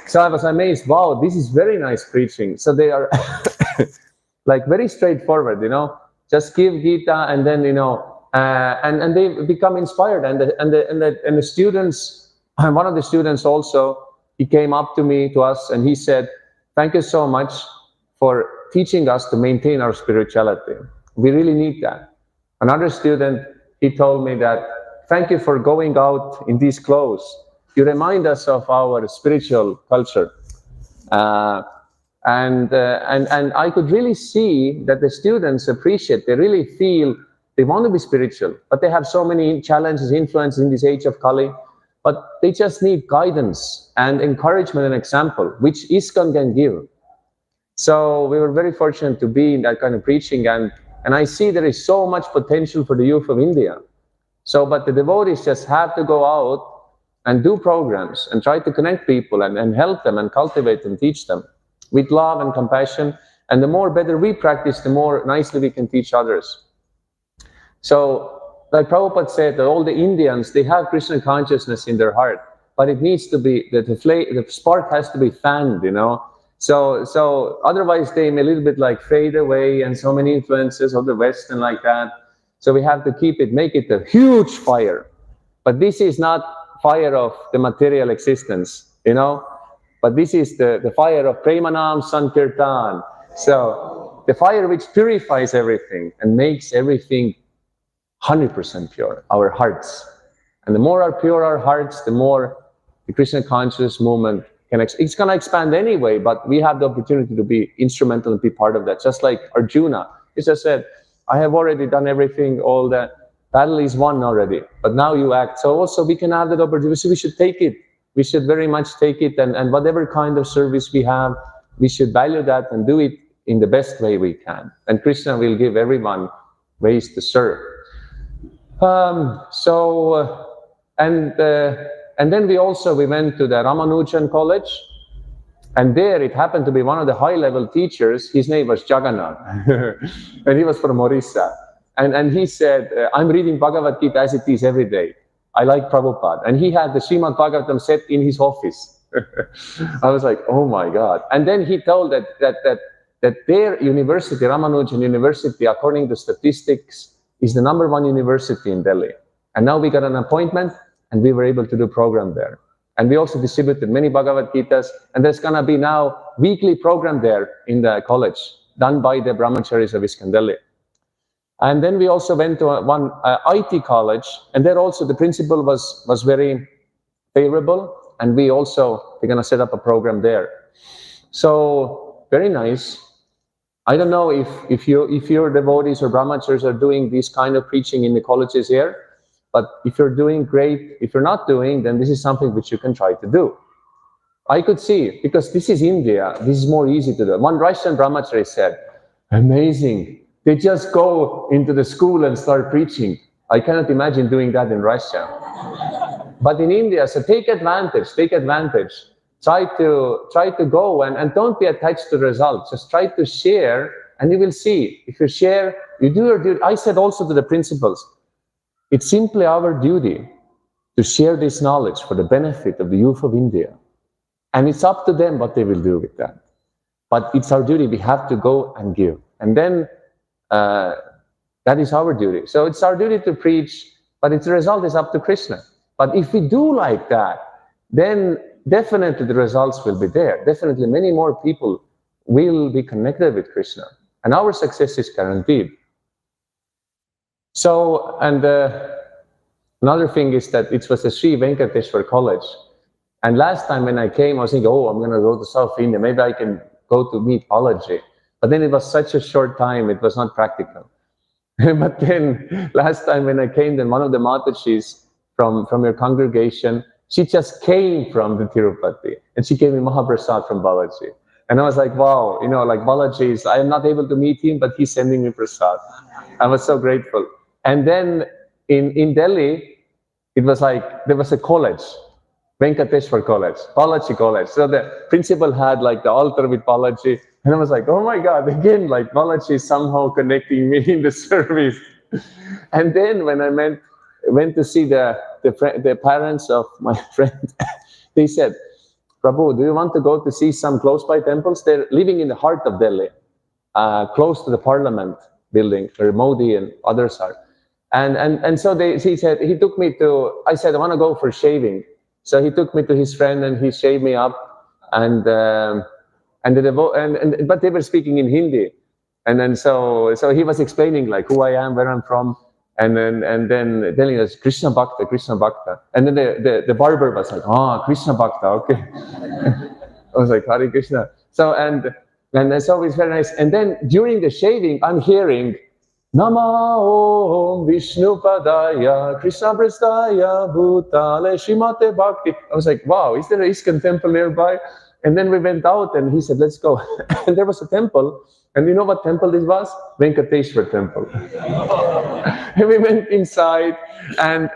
So I was amazed. Wow, this is very nice preaching. So they are like very straightforward, just give Gita, and then, and they become inspired. And the students, and one of the students also, he came up to us, and he said, thank you so much for teaching us to maintain our spirituality. We really need that. Another student, he told me that, thank you for going out in these clothes. You remind us of our spiritual culture. And I could really see that the students appreciate, they really feel they want to be spiritual, but they have so many challenges, influences in this age of Kali, but they just need guidance and encouragement and example, which Iskcon can give. So we were very fortunate to be in that kind of preaching, and I see there is so much potential for the youth of India. So, but the devotees just have to go out and do programs and try to connect people and help them and cultivate them, teach them with love and compassion. And the more better we practice, the more nicely we can teach others. So, like Prabhupada said, that all the Indians, they have Krishna consciousness in their heart, but it needs to be, the spark has to be fanned, So otherwise they may a little bit like fade away, and so many influences of the West and like that. So we have to keep it, make it a huge fire. But this is not fire of the material existence, But this is the fire of Premanam Sankirtan. So the fire which purifies everything and makes everything 100% pure, our hearts. And the more are pure our hearts, the more the Krishna consciousness movement it's going to expand anyway, but we have the opportunity to be instrumental and be part of that. Just like Arjuna, he just said, I have already done everything, all the battle is won already, but now you act. So also we can have that opportunity. So we should take it. We should very much take it, and whatever kind of service we have, we should value that and do it in the best way we can. And Krishna will give everyone ways to serve. And then we went to the Ramanujan College, and there it happened to be one of the high-level teachers. His name was Jagannath, and he was from Orissa. And he said, I'm reading Bhagavad Gita as it is every day. I like Prabhupada. And he had the Srimad Bhagavatam set in his office. I was like, oh my God. And then he told that their university, Ramanujan University, according to statistics, is the #1 university in Delhi. And now we got an appointment, and we were able to do program there. And we also distributed many Bhagavad Gitas, and there's going to be now weekly program there in the college, done by the brahmacharis of Iskcon Delhi. And then we also went to one IT college, and there also the principal was very favorable, and we're going to set up a program there. So very nice. I don't know if your devotees or brahmacharis are doing this kind of preaching in the colleges here, but if you're doing, great. If you're not doing, then this is something which you can try to do. I could see, because this is India, this is more easy to do. One Russian brahmachari said, amazing. They just go into the school and start preaching. I cannot imagine doing that in Russia. But in India, so take advantage. Try to go and don't be attached to the results. Just try to share, and you will see. If you share, you do your duty. I said also to the principals, it's simply our duty to share this knowledge for the benefit of the youth of India. And it's up to them what they will do with that. But it's our duty. We have to go and give. And then that is our duty. So it's our duty to preach, but the result is up to Krishna. But if we do like that, then definitely the results will be there. Definitely many more people will be connected with Krishna. And our success is guaranteed. So, and another thing is that it was the Sri Venkateshwar College. And last time when I came, I was thinking, oh, I'm going to go to South India. Maybe I can go to meet Balaji. But then it was such a short time, it was not practical. But then last time when I came, then one of the Matachis from your congregation, she just came from the Tirupati. And she gave me Mahaprasad from Balaji. And I was like, wow, like Balaji I am not able to meet him, but he's sending me prasad. I was so grateful. And then in Delhi, it was like, there was a college, Venkateshwar College, Balaji College. So the principal had like the altar with Balaji. And I was like, oh my God, again, like Balaji is somehow connecting me in the service. And then when I went to see the parents of my friend, they said, Prabhu, do you want to go to see some close by temples? They're living in the heart of Delhi, close to the parliament building where Modi and others are. And so he said, he took me to, I said, I want to go for shaving. So he took me to his friend and he shaved me up, but they were speaking in Hindi. And then so he was explaining like who I am, where I'm from, and then telling us Krishna Bhakta, Krishna Bhakta. And then the barber was like, Krishna Bhakta, okay. I was like, Hare Krishna. So and so it's very nice. And then during the shaving, I'm hearing Nama Om Vishnu Padaya Krishna Prastaya Bhutale Shrimate Bhakti. I was like, wow, is there an Iskcon temple nearby? And then we went out and he said, let's go. And there was a temple. And you know what temple this was? Venkateshwar temple. And we went inside and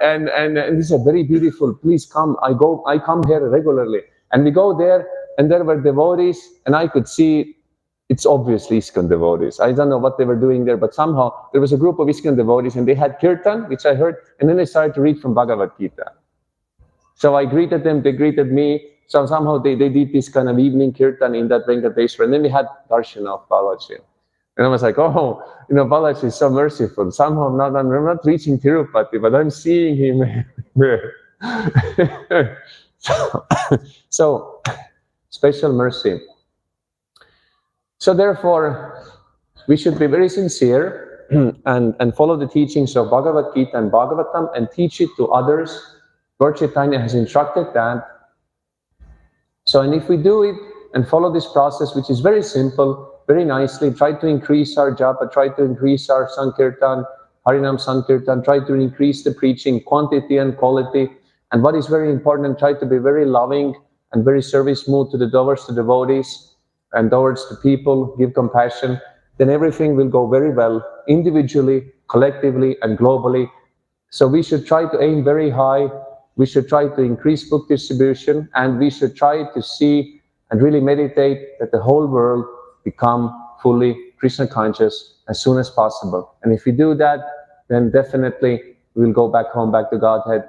he said, very beautiful, please come. I come here regularly. And we go there and there were devotees and I could see it's obviously Iskcon devotees. I don't know what they were doing there, but somehow there was a group of Iskcon devotees and they had kirtan, which I heard, and then they started to read from Bhagavad Gita. So I greeted them, they greeted me. So somehow they did this kind of evening kirtan in that Venkateshwar, and then we had darshan of Balaji. And I was like, Balaji is so merciful. Somehow I'm not reaching Tirupati, but I'm seeing him. special mercy. So therefore, we should be very sincere and follow the teachings of Bhagavad Gita and Bhagavatam and teach it to others. Lord Chaitanya has instructed that. So, and if we do it and follow this process, which is very simple, very nicely, try to increase our japa, try to increase our Sankirtan, Harinam Sankirtan, try to increase the preaching quantity and quality. And what is very important, try to be very loving and very service mood towards the devotees and towards the people, give compassion, then everything will go very well, individually, collectively, and globally. So we should try to aim very high. We should try to increase book distribution, and we should try to see and really meditate that the whole world become fully Krishna conscious as soon as possible. And if we do that, then definitely we'll go back home, back to Godhead.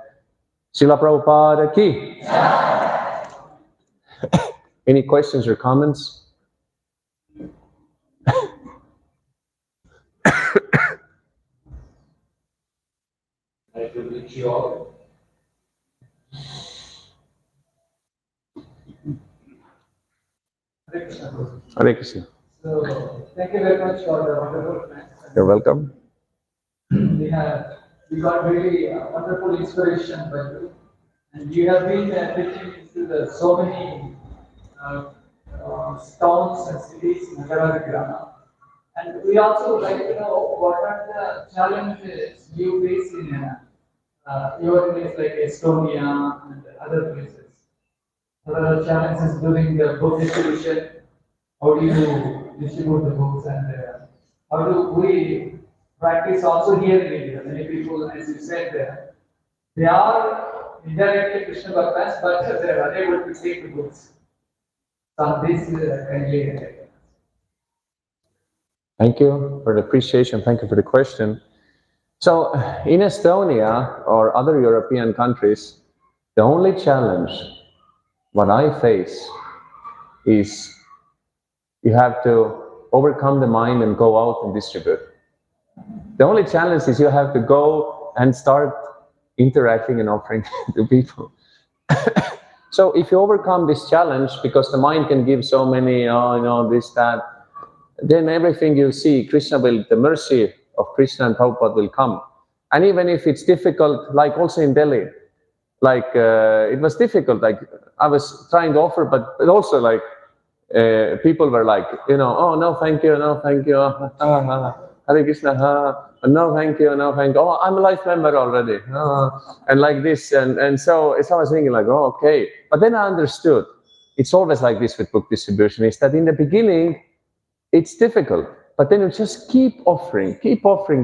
Srila Prabhupada ki. Any questions or comments? I will meet you all. Hare Krishna. So, thank you very much for the wonderful class. You're welcome. We got really wonderful inspiration by you, and you have been preaching into so many towns and cities in Nagarada. And we also would like to know what are the challenges you face in your place like Estonia and other places. What are the challenges during the book distribution? How do you distribute the books, and how do we practice also here in India? Many people, as you said, they are indirectly Krishna Bhaktas, but they are unable to take the books. So this kindly. Thank you for the appreciation. Thank you for the question. So in Estonia or other European countries, the only challenge what I face is you have to overcome the mind and go out and distribute. The only challenge is you have to go and start interacting and offering to people. So if you overcome this challenge, because the mind can give so many, this, that, then everything you see, Krishna will, the mercy of Krishna and Prabhupada will come. And even if it's difficult, like also in Delhi, like it was difficult, like I was trying to offer, but also like people were like, oh, no, thank you, no, thank you, Hare Krishna, no, thank you, no, thank you, oh, I'm a life member already, and like this, and so I was thinking like, oh, okay. But then I understood, it's always like this with book distribution, is that in the beginning, it's difficult, but then you just keep offering,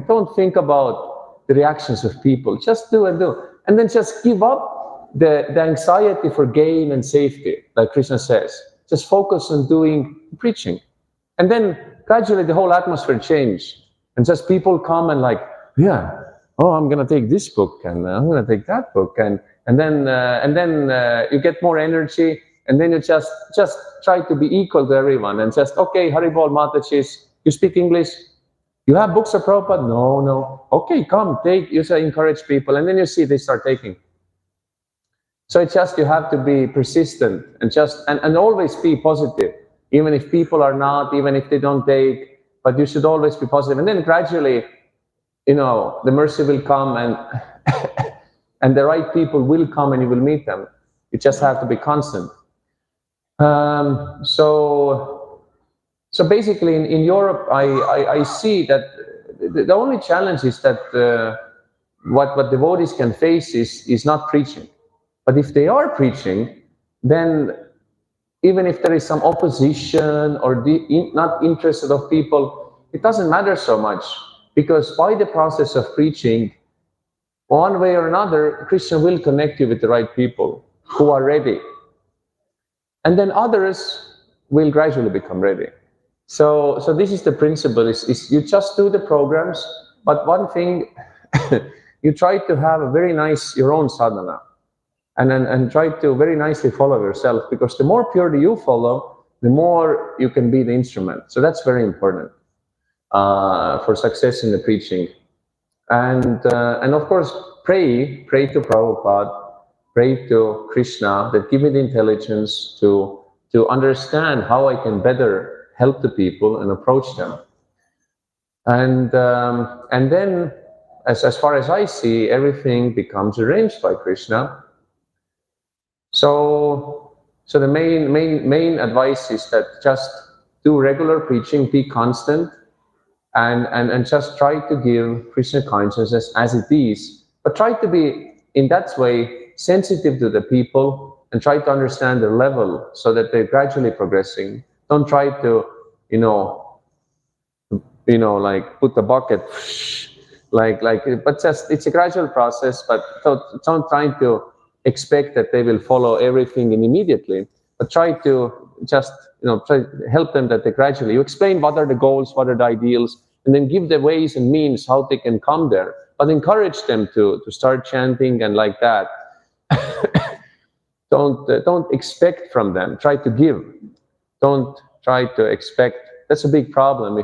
don't think about the reactions of people, just do and do. And then just give up the anxiety for gain and safety, like Krishna says. Just focus on doing preaching. And then gradually the whole atmosphere changed. And just people come and like, yeah, oh, I'm going to take this book and I'm going to take that book. And then you get more energy. And then you just try to be equal to everyone. And just, okay, Haribol Matachis, you speak English? You have books of Prabhupada? No. Okay, come, take. You say encourage people, and then you see they start taking. So it's just you have to be persistent and just and always be positive, even if people are not, even if they don't take. But you should always be positive, and then gradually, the mercy will come, and and the right people will come, and you will meet them. You just have to be constant. So basically, in Europe, I see that the only challenge is that what devotees can face is not preaching. But if they are preaching, then even if there is some opposition or not interested of people, it doesn't matter so much, because by the process of preaching, one way or another, Krishna will connect you with the right people who are ready. And then others will gradually become ready. So this is the principle, is you just do the programs, but one thing, you try to have a very nice, your own sadhana, and try to very nicely follow yourself, because the more purely you follow, the more you can be the instrument. So that's very important for success in the preaching. And of course, pray to Prabhupada, pray to Krishna that give me the intelligence to to understand how I can better help the people and approach them. And then, as far as I see, everything becomes arranged by Krishna. So the main advice is that just do regular preaching, be constant, and just try to give Krishna consciousness as it is, but try to be in that way sensitive to the people and try to understand their level so that they're gradually progressing. Don't try to, like put the bucket, but just it's a gradual process. But don't try to expect that they will follow everything immediately, but try to just try to help them that they gradually. You explain what are the goals, what are the ideals, and then give the ways and means how they can come there. But encourage them to start chanting and like that. Don't expect from them. Try to give. Don't try to expect. That's a big problem.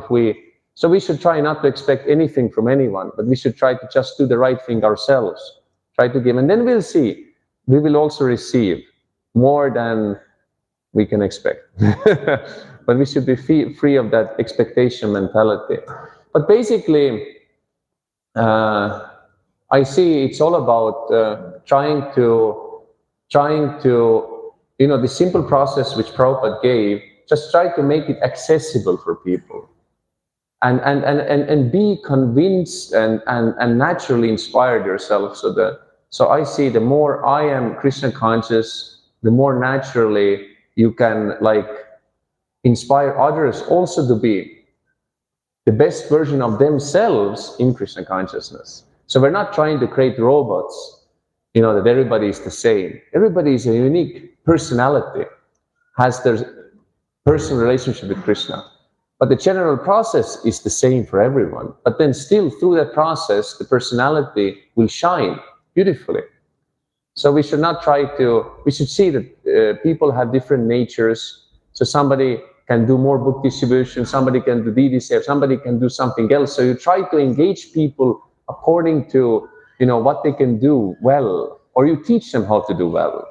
So we should try not to expect anything from anyone, but we should try to just do the right thing ourselves. Try to give, and then we'll see. We will also receive more than we can expect. But we should be free of that expectation mentality. But basically, I see it's all about trying to, the simple process which Prabhupada gave, just try to make it accessible for people. And be convinced and naturally inspired yourself. So I see the more I am Krishna conscious, the more naturally you can inspire others also to be the best version of themselves in Krishna consciousness. So we're not trying to create robots, that everybody is the same. Everybody is a unique personality, has their personal relationship with Krishna. But the general process is the same for everyone. But then still through that process, the personality will shine beautifully. So we should not we should see that people have different natures. So somebody can do more book distribution, somebody can do DDC, somebody can do something else. So you try to engage people according to, what they can do well, or you teach them how to do well.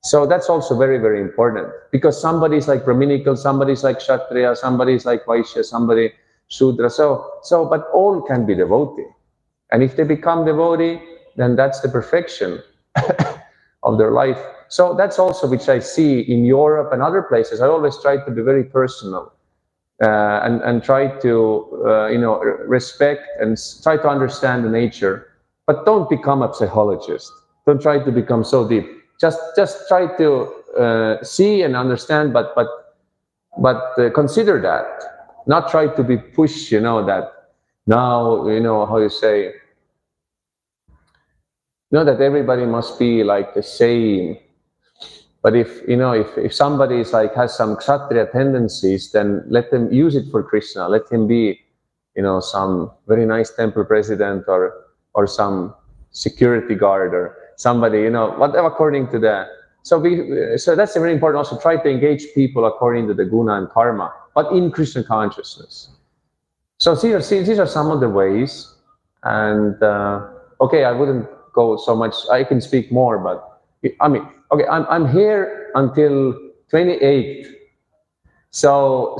So that's also very, very important, because somebody's like Brahminical, somebody's like Kshatriya, somebody's like Vaishya, somebody Shudra. But all can be devotee. And if they become devotee, then that's the perfection of their life. So that's also which I see in Europe and other places. I always try to be very personal and try to, respect and try to understand the nature. But don't become a psychologist. Don't try to become so deep. Just try to see and understand, but consider that. Not try to be pushed, that now, how you say, that everybody must be like the same. But if somebody is has some Kshatriya tendencies, then let them use it for Krishna. Let him be, some very nice temple president or some security guard or somebody, whatever according to that. So that's very important. Also try to engage people according to the guna and karma, but in Krishna consciousness. So these are some of the ways. And okay, I wouldn't go so much. I can speak more, but okay, I'm here until 28th. So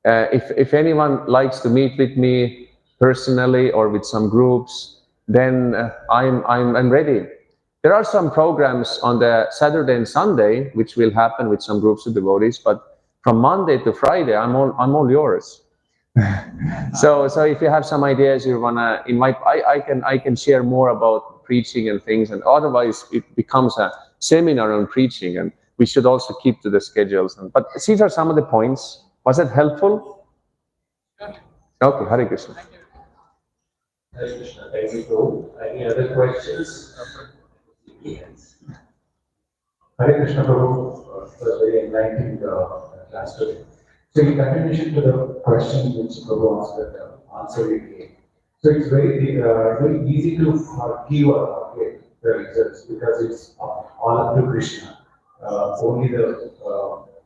if anyone likes to meet with me personally or with some groups, then I'm ready. There are some programs on the Saturday and Sunday which will happen with some groups of devotees, but from Monday to Friday, I'm all yours. So if you have some ideas you wanna invite, I can share more about preaching and things, and otherwise it becomes a seminar on preaching, and we should also keep to the schedules. But these are some of the points. Was it helpful? Okay, Hare Krishna. Hare Krishna, thank you, Prabhu. Any other questions? Yes. Hare Krishna, Prabhu. It was very enlightening class today. So in continuation to the questions which Prabhu asked, the answer we gave. So it's very easy to give or forget the results because it's all up to Krishna. Only the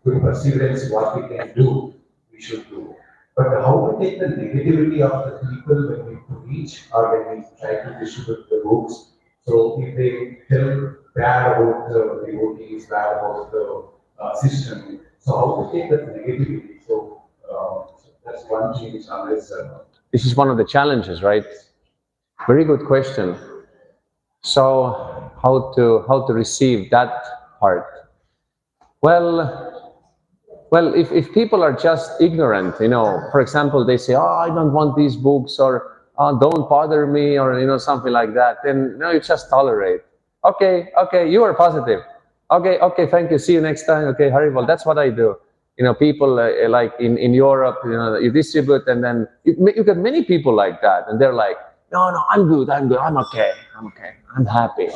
good perseverance, what we can do, we should do. But how to take the negativity of the people when we preach or when we try to distribute the books? So if they tell bad about the devotees, bad about the system. So how to take that negativity? So that's one thing which unless This is one of the challenges, right? Very good question. So how to receive that part? Well, if people are just ignorant, for example, they say, "Oh, I don't want these books," or "Oh, don't bother me," or something like that. Then you just tolerate. Okay, you are positive. Okay, thank you. See you next time. Okay, Haribol. That's what I do. People like in Europe, you distribute, and then you get many people like that, and they're like, "No, I'm good. I'm okay. I'm happy.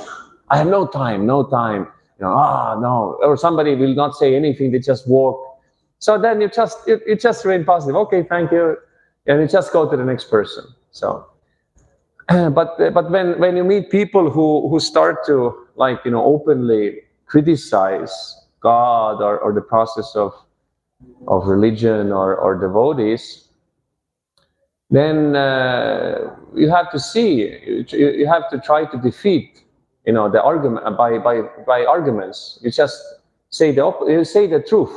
I have no time. No." Or somebody will not say anything. They just walk. So then you just remain positive. Okay, thank you, and you just go to the next person. So, but when you meet people who start to openly criticize God or the process of religion or devotees, then you have to see. You have to try to defeat the argument by arguments. You just say you say the truth.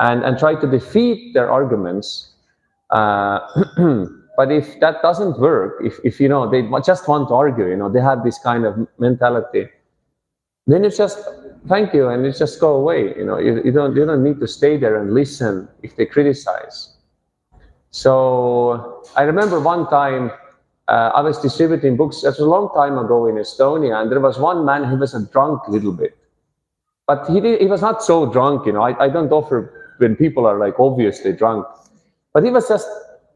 And try to defeat their arguments. But if that doesn't work, if they just want to argue, they have this kind of mentality, then you just thank you and you just go away. You don't need to stay there and listen if they criticize. So I remember one time I was distributing books. That was a long time ago in Estonia, and there was one man who was a drunk little bit. But he was not so drunk, I don't offer when people are like obviously drunk. But he was just,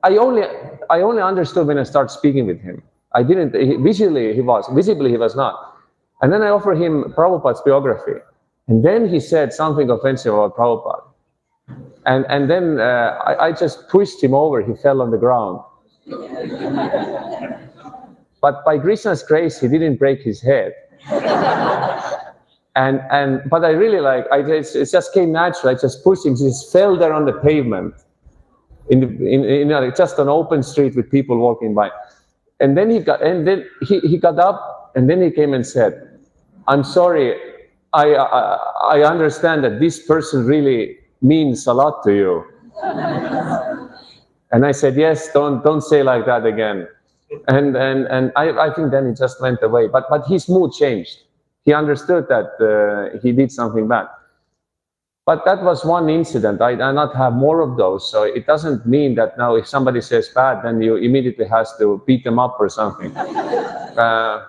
I only understood when I started speaking with him. I didn't, visibly he was not. And then I offered him Prabhupada's biography. And then he said something offensive about Prabhupada. And then I just pushed him over, he fell on the ground. But by Krishna's grace, he didn't break his head. But I really it just came natural. I just pushed him. He just fell there on the pavement, in just an open street with people walking by. And then he got up, and then he came and said, "I'm sorry. I understand that this person really means a lot to you." And I said, "Yes, don't say like that again." And I think then he just went away. But his mood changed. He understood that he did something bad. But that was one incident. I not have more of those. So it doesn't mean that now if somebody says bad, then you immediately has to beat them up or something.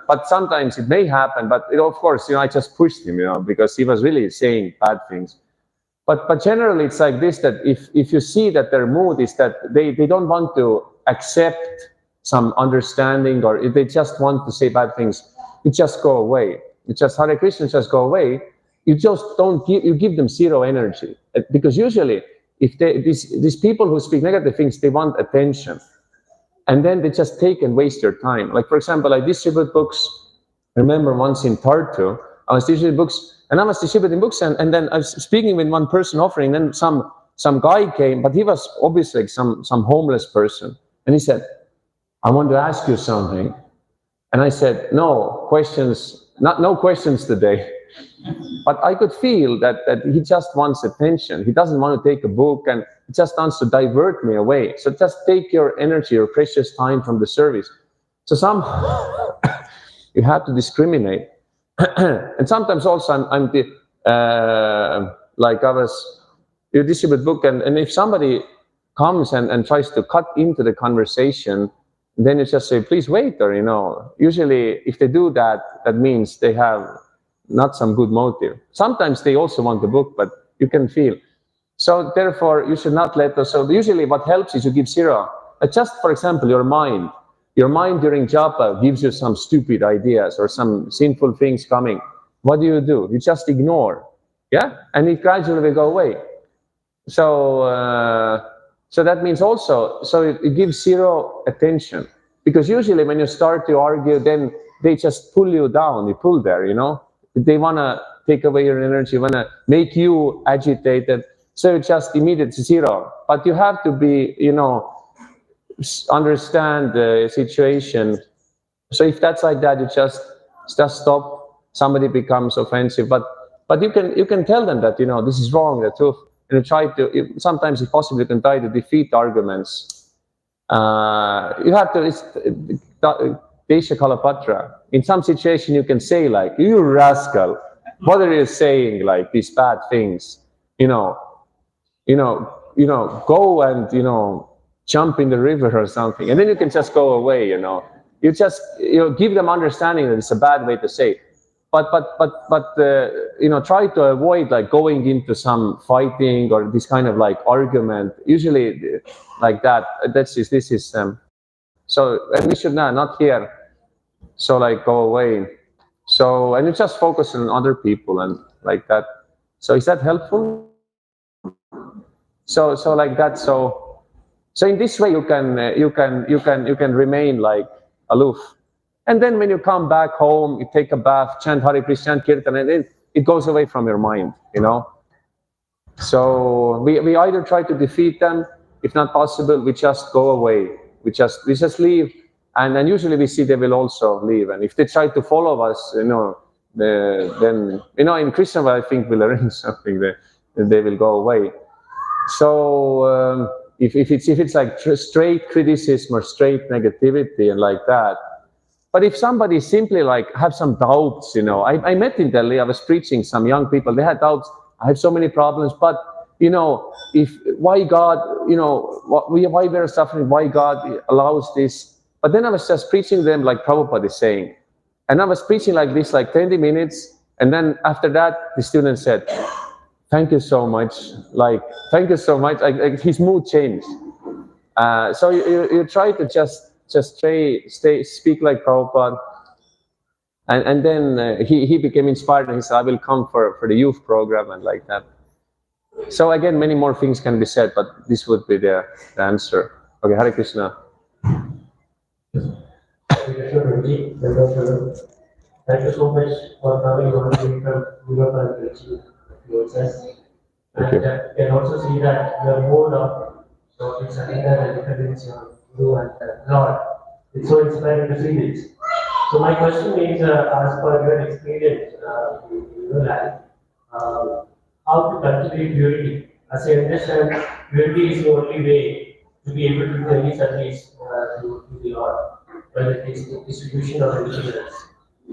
But sometimes it may happen. But of course, I just pushed him, because he was really saying bad things. But generally, it's like this, that if you see that their mood is that they don't want to accept some understanding, or if they just want to say bad things, you just go away. It's just Hare Krishna, just go away. You just you give them zero energy. Because usually, if these people who speak negative things, they want attention. And then they just take and waste your time. Like, for example, I distribute books. I remember once in Tartu, I was distributing books, and then I was speaking with one person offering, then some guy came, but he was obviously some homeless person. And he said, "I want to ask you something." And I said, "No questions today." But I could feel that he just wants attention. He doesn't want to take a book, and he just wants to divert me away. So just take your energy, your precious time from the service. So you have to discriminate. And sometimes also you distribute book, and if somebody comes and tries to cut into the conversation, then you just say, "Please wait," or usually if they do that, that means they have not some good motive. Sometimes they also want the book, but you can feel. So therefore, you should not let us. So usually what helps is you give zero. Just for example, your mind during japa gives you some stupid ideas or some sinful things coming. What do? You just ignore, and it gradually will go away. So that means also, it gives zero attention, because usually when you start to argue, then they just pull you down. You pull there, They want to take away your energy, want to make you agitated. So it's just immediate zero. But you have to be, understand the situation. So if that's like that, you just stop. Somebody becomes offensive. But But you can tell them that, this is wrong, that's truth. And you try to, sometimes if possible, you can try to defeat arguments. You have to, Desha Kalapatra. In some situation, you can say like, you rascal, what are you saying, like these bad things? Go and, jump in the river or something. And then you can just go away, You just, give them understanding that it's a bad way to say. But try to avoid like going into some fighting or this kind of like argument. Usually like that, this is so, and we should not here. So like go away. So, and you just focus on other people and like that. So is that helpful? So like that. So in this way you can remain like aloof. And then when you come back home, you take a bath, chant Hare Krishna, chant Kirtan, and then it goes away from your mind, So we either try to defeat them, if not possible, we just go away. We just leave, and then usually we see they will also leave. And if they try to follow us, then in Krishna, I think we'll arrange something that they will go away. So if it's like straight criticism or straight negativity and like that. But if somebody simply like have some doubts, I met in Delhi, I was preaching some young people, they had doubts, I have so many problems, but why God, why we're suffering, why God allows this. But then I was just preaching them like Prabhupada is saying. And I was preaching like this, like 20 minutes. And then after that, the student said, thank you so much. Like, thank you so much. Like his mood changed. So you try to just speak like Prabhupada. And then he became inspired and he said, I will come for the youth program and like that. So again, many more things can be said, but this would be the answer. Okay, Hare Krishna. Thank you so much for coming on from Europe and preaching yourself. And you can also see that you are more of, so it's an inner dependence on you and Lord. It's so inspiring to see this. So my question is, as per your experience in your life, how to cultivate purity? As I understand, purity is the only way to be able to do any service to the Lord, whether it is the distribution or anything else.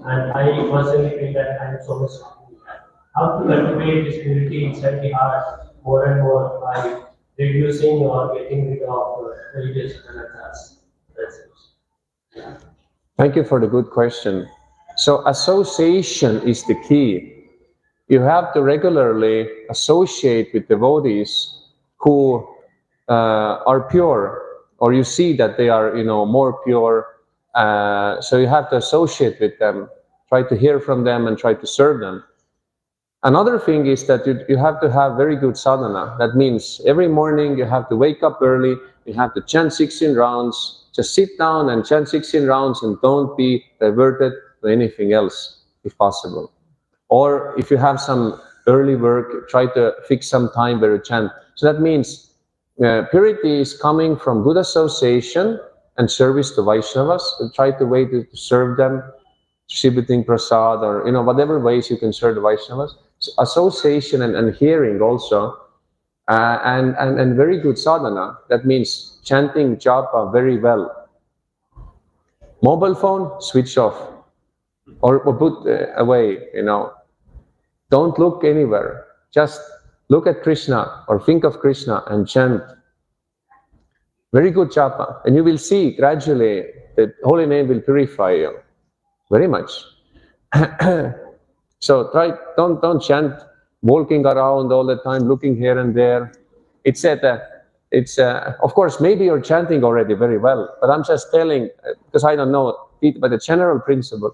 And I personally feel that I am so much happy with that. How to cultivate this purity inside the heart more and more by reducing or getting rid of religious tenets. That's it. Thank you for the good question. So association is the key. You have to regularly associate with devotees who are pure, or you see that they are, more pure. So you have to associate with them, try to hear from them, and try to serve them. Another thing is that you have to have very good sadhana. That means every morning you have to wake up early, you have to chant 16 rounds, just sit down and chant 16 rounds and don't be diverted to anything else, if possible. Or if you have some early work, try to fix some time where you chant. So that means purity is coming from good association and service to Vaishnavas. And try to wait to serve them, distributing prasad, or whatever ways you can serve the Vaishnavas. So association and hearing also, and very good sadhana. That means chanting japa very well. Mobile phone, switch off, or put away. Don't look anywhere. Just look at Krishna or think of Krishna and chant. Very good japa, and you will see gradually that holy name will purify you very much. So don't chant walking around all the time, looking here and there. It's of course maybe you're chanting already very well, but I'm just telling because I don't know, but the general principle.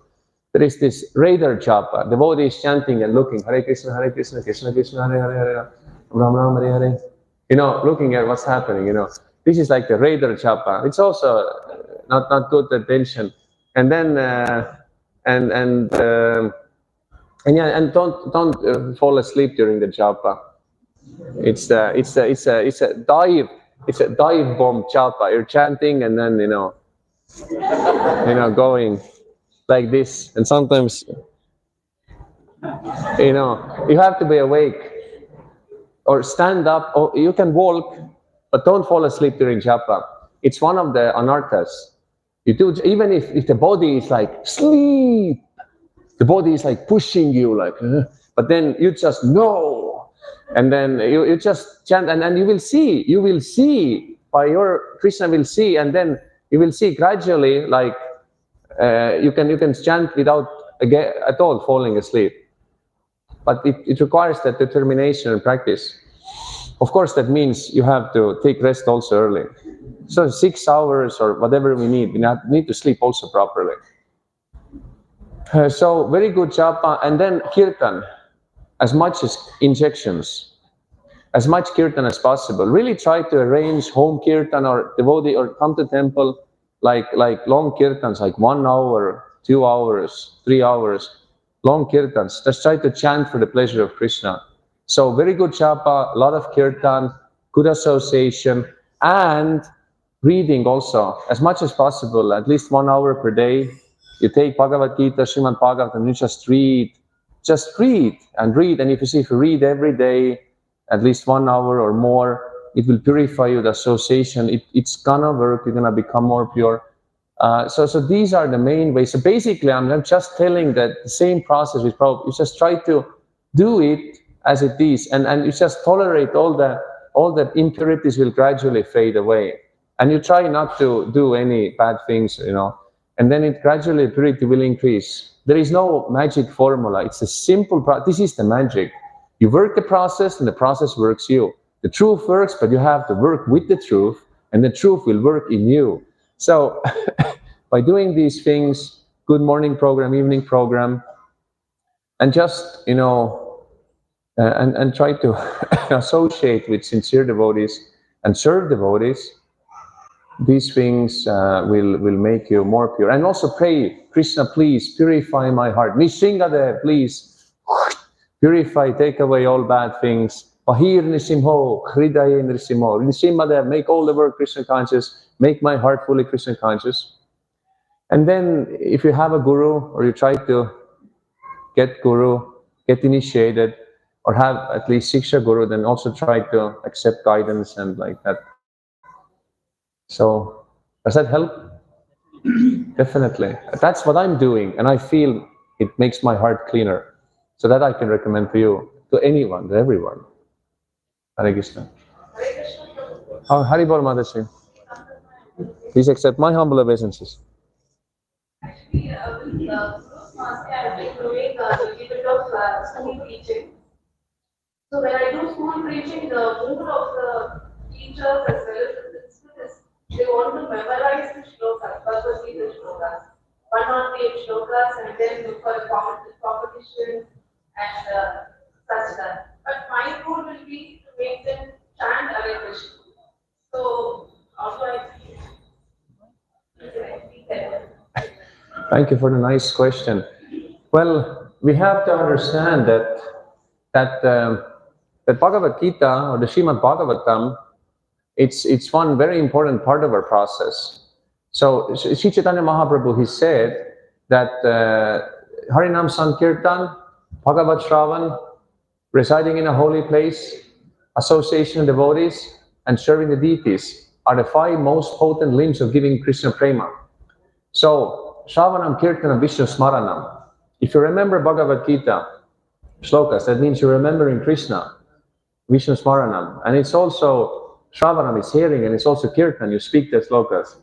There is this radar japa. Devotee is chanting and looking, Hare Krishna, Krishna Krishna, Hare Hare, Ram Ram, Hare Hare. Looking at what's happening. This is like the radar japa. It's also not good attention. And then and don't fall asleep during the japa. It's a dive. It's a dive bomb japa. You're chanting and then going like this, and sometimes You know, you have to be awake or stand up, or you can walk, but don't fall asleep during japa. It's one of the anarthas. You do, even if the body is like, sleep, the body is like pushing you, like, but then you just no. And then you just chant, and then you will see, by your, Krishna will see, and then you will see gradually, like, you can chant without again at all falling asleep. But it requires that determination and practice. Of course, that means you have to take rest also early. So 6 hours or whatever we need to sleep also properly. So very good japa, and then kirtan, as much as injections, as much kirtan as possible. Really try to arrange home kirtan or devotee or come to temple like long kirtans, like 1 hour, 2 hours, 3 hours, long kirtans. Just try to chant for the pleasure of Krishna. So very good japa, a lot of kirtan, good association, and reading also, as much as possible, at least 1 hour per day. You take Bhagavad Gita, Srimad Bhagavatam, you just read and read. And if you read every day, at least 1 hour or more, it will purify you, the association. It's gonna work, you're gonna become more pure. So these are the main ways. So basically, I'm just telling that the same process with Prabhupada. You just try to do it as it is, and you just tolerate all the impurities will gradually fade away. And you try not to do any bad things, you know, and then it gradually, purity will increase. There is no magic formula. It's a simple process. This is the magic. You work the process, and the process works you. The truth works, but you have to work with the truth, and the truth will work in you. So by doing these things, good morning program, evening program, and just, you know, and try to associate with sincere devotees and serve devotees, these things will make you more pure. And also pray, Krishna, please purify my heart. Nishingadev, please purify, take away all bad things. Bahir Nisimho, Hridaye Nisimho. Nisimhadev, make all the world Krishna conscious, make my heart fully Krishna conscious. And then if you have a guru, or you try to get guru, get initiated, or have at least Siksha guru, then also try to accept guidance and like that. So, does that help? Definitely. That's what I'm doing, and I feel it makes my heart cleaner. So that I can recommend to you, to anyone, to everyone. Hare Krishna. Oh, Haribol Mataji. Please accept my humble obeisances. Actually, with Bruce Master, I've been doing a little bit of school teaching. So when I do school preaching, the mood of the teachers as well as the principal is they want to memorize the shlokas, purposely the shlokas, 1 or 8 shlokas, and then for a competition and such that. But my goal will be to make them chant Hare Krishna. So how do I Thank you for the nice question. Well, we have to understand that Bhagavad Gita or the Srimad Bhagavatam, it's one very important part of our process. So Sri Chaitanya Mahaprabhu, he said that Harinam Sankirtan, Bhagavad Shravan, residing in a holy place, association of devotees, and serving the deities are the 5 most potent limbs of giving Krishna prema. So Shravanam, Kirtanam, Vishnu Smaranam. If you remember Bhagavad Gita shlokas, that means you're remembering Krishna, Vishnu Smaranam. And it's also, Shravanam is hearing, and it's also Kirtan, you speak the slokas.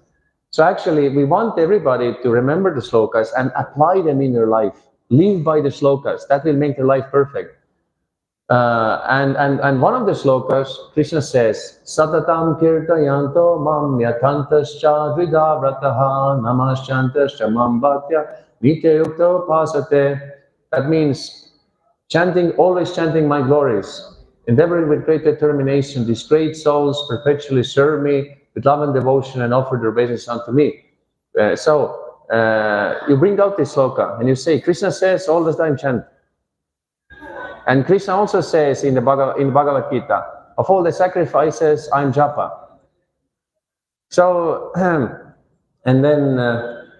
So actually, we want everybody to remember the slokas and apply them in their life. Live by the slokas. That will make their life perfect. And one of the slokas, Krishna says, Satatam kirtayanto mam yatantascha vidavrataha namaschantascha mam bhaktya nitayukto pasate. That means chanting, always chanting my glories, endeavoring with great determination, these great souls perpetually serve me with love and devotion and offer their obeisance unto me. So you bring out this sloka and you say, Krishna says all the time chant. And Krishna also says in the Bhagavad Gita, of all the sacrifices, I'm japa. So, and then,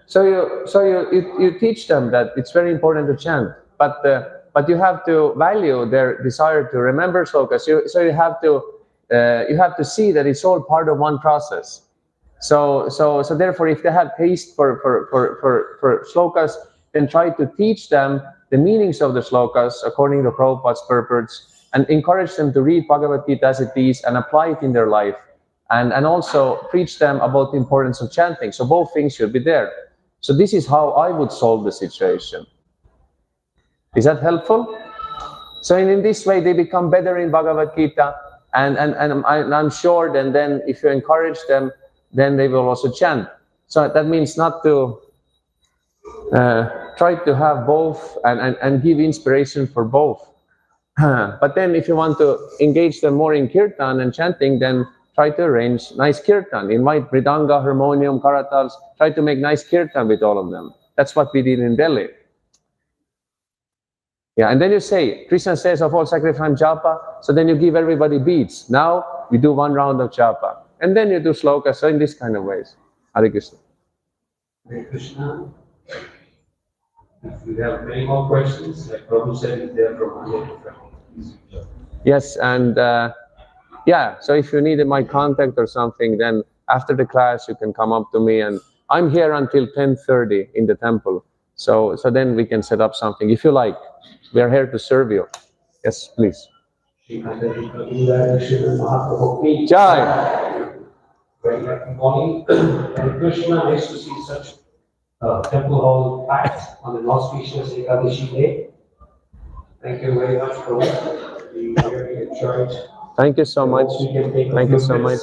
so you teach them that it's very important to chant. But but you have to value their desire to remember slokas. So you have to see that it's all part of one process. So therefore, if they have taste for slokas, then try to teach them the meanings of the slokas according to Prabhupada's purpose, and encourage them to read Bhagavad Gita as it is and apply it in their life, and also preach them about the importance of chanting. So both things should be there. So this is how I would solve the situation. Is that helpful? So in this way, they become better in Bhagavad Gita, and I'm sure then if you encourage them, then they will also chant. So that means not to try to have both and give inspiration for both. But then if you want to engage them more in kirtan and chanting, then try to arrange nice kirtan. Invite mridanga, harmonium, karatals. Try to make nice kirtan with all of them. That's what we did in Delhi. Yeah, and then you say, Krishna says of all sacrifice japa, so then you give everybody beads. Now we do one round of japa. And then you do slokas, so in this kind of ways. Hare Krishna. Hare Krishna. If you have many more questions, like Prabhu said, is there from Monday to Friday. Yes, and yeah, so if you need my contact or something, then after the class you can come up to me, and I'm here until 10:30 in the temple. So then we can set up something if you like. We are here to serve you. Yes, please. Jai. Very happy morning. Hare Krishna, nice to see such temple hall packed on an auspicious Ekadashi day. Thank you very much, Prabhu. We really enjoyed. Thank you so much. Thank you so much.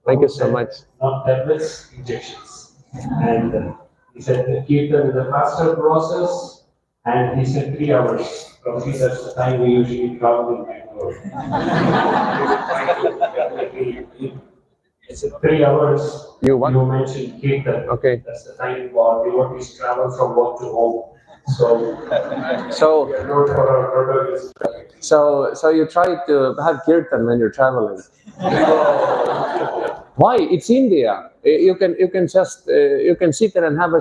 Thank you so much. Not tablets, injections. And he said the kirtan is a faster process, and he said 3 hours. Probably that's the time we usually travel in Bangalore. It's 3 hours. You what? You mentioned kirtan. Okay. That's the time our devotees travel from work to home. So note for our brothers. So you try to have kirtan when you're traveling. Why? It's India. You can just you can sit there and have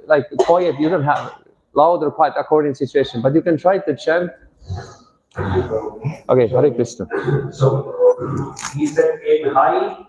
like quiet. You don't have loud or quiet according to situation, but you can try to chant. Okay, Hare Krishna. So he said aim high